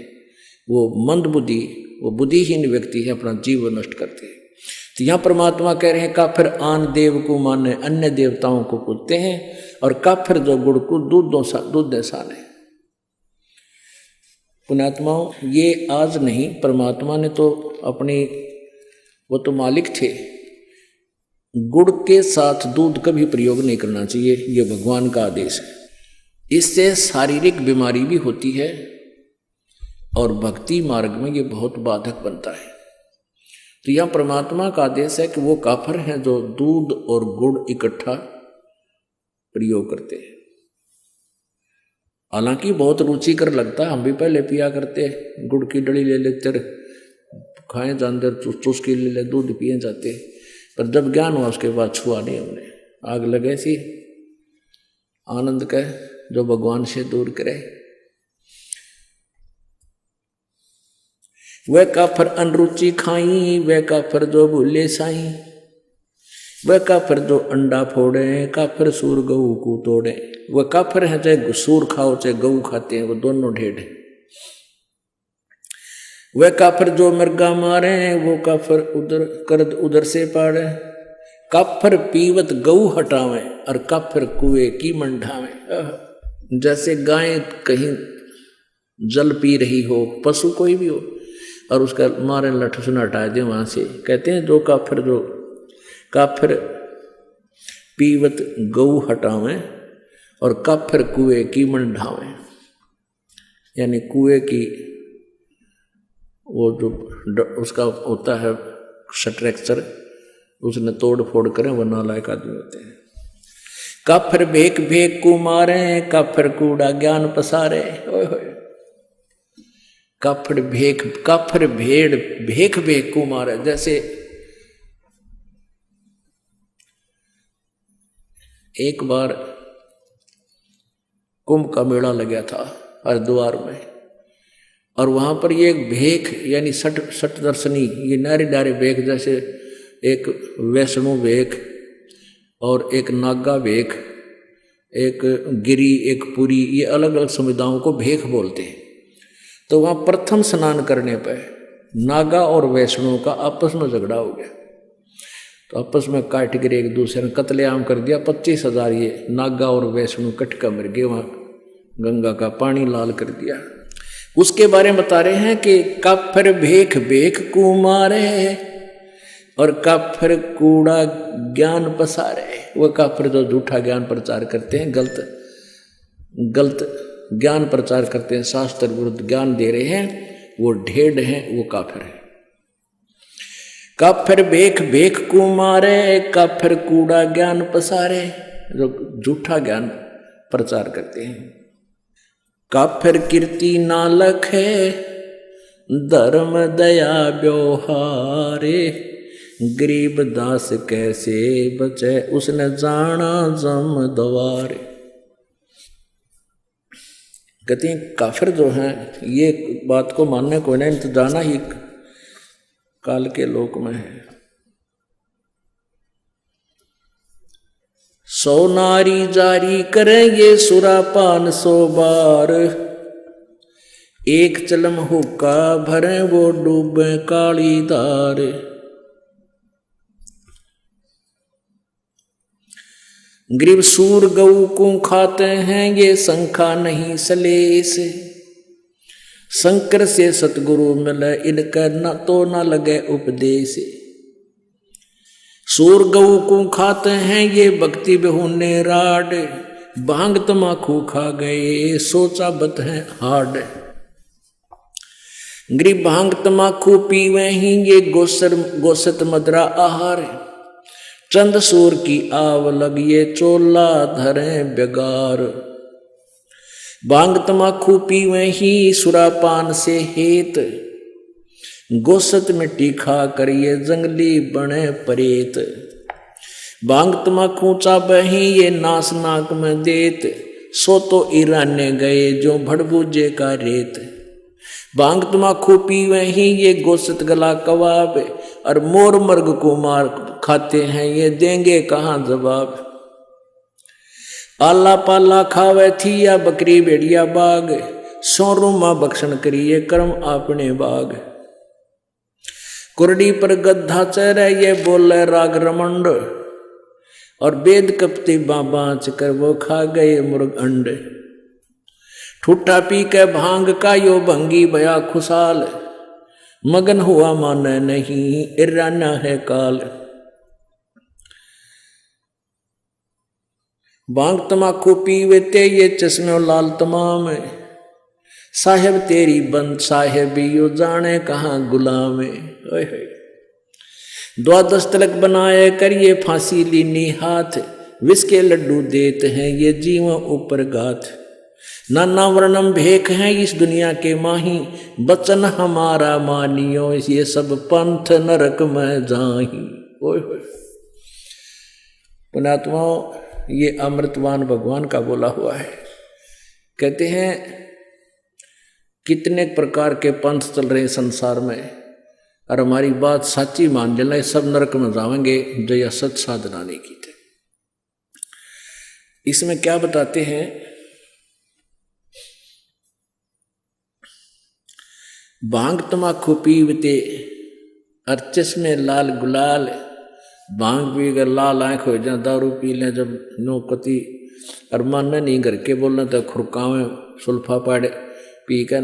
वो मंदबुद्धि, वो बुद्धिहीन व्यक्ति है, अपना जीवन नष्ट करते हैं। तो यहाँ परमात्मा कह रहे हैं काफिर आन देव को माने, अन्य देवताओं को पूजते हैं। और काफिर जो गुड़ को दूध दे साने। पुण्यात्माओं, ये आज नहीं, परमात्मा ने तो अपनी, वो तो मालिक थे। गुड़ के साथ दूध का भी प्रयोग नहीं करना चाहिए, ये भगवान का आदेश है। इससे शारीरिक बीमारी भी होती है और भक्ति मार्ग में ये बहुत बाधक बनता है। तो यह परमात्मा का आदेश है कि वो काफिर हैं जो दूध और गुड़ इकट्ठा प्रयोग करते हैं। हालांकि बहुत रुचिकर लगता है, हम भी पहले पिया करते, गुड़ की डली ले लेते, खाए जानते, चुस्की ले ले, दूध पिए जाते। पर जब ज्ञान हुआ उसके बाद छुआ नहीं हमने। आग लगे सी आनंद का जो भगवान से दूर करे। वह काफिर अनरुचि खाई, वह काफिर जो भूले साई। वह काफिर जो अंडा फोड़े, काफिर सूर गऊ को तोड़े। वह काफिर है चाहे सूर खाओ चाहे गऊ खाते हैं, वो दोनों ढेड है। वह काफिर जो मृगा मारे, वो काफिर उधर से पाड़े। काफिर पीवत गऊ हटावे और काफिर कुएं की मंढावे। जैसे गाय कहीं जल पी रही हो, पशु कोई भी हो, और उसका मारे लठ सुन हटा दे वहां से, कहते हैं जो काफिर पीवत गऊ हटावे और काफिर कुएं की मंढावे। यानी कुएं की वो जो उसका होता है स्ट्रक्चर, उसने तोड़ फोड़ करें, वो नालायक आदमी होते हैं। काफिर भेक भेक को मारे, काफिर कूड़ा ज्ञान पसारे। ओए होए, काफिर भेड़ भेक भेक को मारे। जैसे एक बार कुंभ का मेला लगा था हरिद्वार में, और वहां पर ये एक भेख यानी सठ दर्शनी, ये नारे नारे भेख, जैसे एक वैष्णो भेख और एक नागा भेख, एक गिरी, एक पुरी, ये अलग अलग समुदायों को भेख बोलते हैं। तो वहां प्रथम स्नान करने पर नागा और वैष्णो का आपस में झगड़ा हो गया, तो आपस में काट कर एक दूसरे ने कत्लेआम कर दिया। 25,000 ये नागा और वैष्णो कटका मर गए, वहां गंगा का पानी लाल कर दिया। उसके बारे में बता रहे हैं कि काफिर भेख भेख कुमारे और काफिर कूड़ा ज्ञान पसारे। वो काफिर जो झूठा ज्ञान प्रचार करते हैं, गलत ज्ञान प्रचार करते हैं, शास्त्र विरुद्ध ज्ञान दे रहे हैं, वो ढेड़ हैं, वो काफिर है। काफिर भेख भेख कुमारे, काफिर कूड़ा ज्ञान पसारे, जो झूठा ज्ञान प्रचार करते हैं। काफिर कीर्ति नालक है, धर्म दया व्यवहारे, गरीब दास कैसे बचे, उसने जाना जम द्वारे। कहते हैं काफिर जो हैं, ये बात को मानने को नहीं, तो जाना ही काल के लोक में है। 100 नारी जारी करेंगे सुरापान 100 बार, एक चलम हुक्का भरे वो डूबे काली धार। गरीब सूर गऊ को खाते हैं, ये शंखा नहीं सलेस, शंकर से सतगुरु मिले, इनका न तो न लगे उपदेश। सूर गऊ को खाते हैं, ये भक्ति बेहुने राड, भांग तमाकू खा गए, सोचा बत है हाड। गरीब भांग तमाकू पीवे ही, ये गोसत मदरा आहार, चंद सूर की आव लगिए, चोला धरे बेगार। भांग तमाकू पीवे ही, सुरापान से हेत, गोसत मिट्टी खा करिए, जंगली बने परेत। भांग तमाकू चाबे ही, ये नास नाक में देत, सो तो ईराने गए जो भड़बूजे का रेत। भांग तमाकू पीवे ही, ये गोसत गला कबाब, और मोर मर्ग को मार खाते हैं, ये देंगे कहाँ जवाब। आला पाला खावे थी या बकरी भेड़िया बाग, सोरुमा बख्शन करिए कर्म अपने बाग। कुरडी पर गद्धा चरे, ये बोले राग रमंड, और वेद कपती बाँच कर वो खा गए मुर्ग अंड। ठूठा पी के भांग का यो भंगी भया खुशाल, मगन हुआ माने नहीं, इराना है काल। भांग तमाकू पीवेते, ये चश्मे लाल तमाम, साहेब तेरी बंद साहेब यो जाने कहाँ गुलाम। 12 तिलक बनाए करिए, फांसी लीनी हाथ, विष के लड्डू देते हैं, ये जीव ऊपर गाथ। नाना वर्णम भेख हैं इस दुनिया के माही, बचन हमारा मानियो, ये सब पंथ नरक में जाही। ओए होए पुण्यात्माओं, ये अमृतवान भगवान का बोला हुआ है। कहते हैं कितने प्रकार के पंथ चल रहे हैं संसार में, और हमारी बात सच्ची मान लेना, सब नरक में जाएंगे जो यह सच साधना नहीं की थे। इसमें क्या बताते हैं, भांग तमाकू पीवते और चश्मे लाल गुलाल, भांग पी कर लाल आंख हो जाए, दारू पी लें जब नौकती, और मानना नहीं घर के बोलना तो खुरकावे सुल्फा पाड़े पी कर,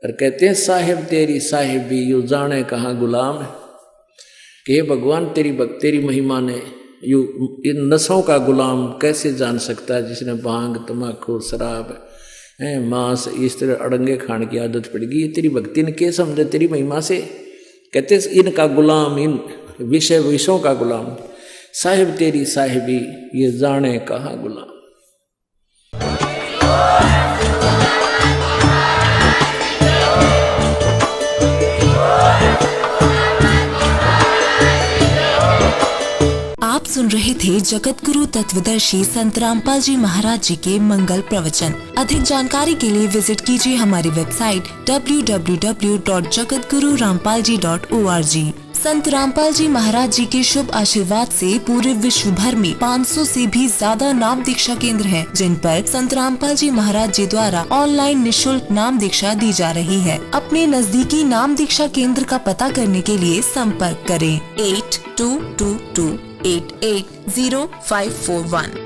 और कहते हैं साहेब तेरी साहेबी यू जाने कहाँ गुलाम है। कि भगवान तेरी महिमा ने यू इन नशों का गुलाम कैसे जान सकता है, जिसने भांग तमाकू शराब मांस इस तरह अड़ंगे खाने की आदत पड़ गई। तेरी भक्ति ने क्या समझे तेरी महिमा से। कहते इनका गुलाम, इन विषयों का गुलाम, साहिब तेरी साहिबी ये जाने कहाँ गुलाम। आप सुन रहे थे जगत गुरु तत्वदर्शी संत रामपाल जी महाराज जी के मंगल प्रवचन। अधिक जानकारी के लिए विजिट कीजिए हमारी वेबसाइट www.jagatgururampalji.org। संत रामपाल जी महाराज जी के शुभ आशीर्वाद से पूरे विश्व भर में 500 से भी ज्यादा नाम दीक्षा केंद्र हैं, जिन पर संत रामपाल जी महाराज जी द्वारा ऑनलाइन निशुल्क नाम दीक्षा दी जा रही है। अपने नजदीकी नाम दीक्षा केंद्र का पता करने के लिए संपर्क करें 8222880541।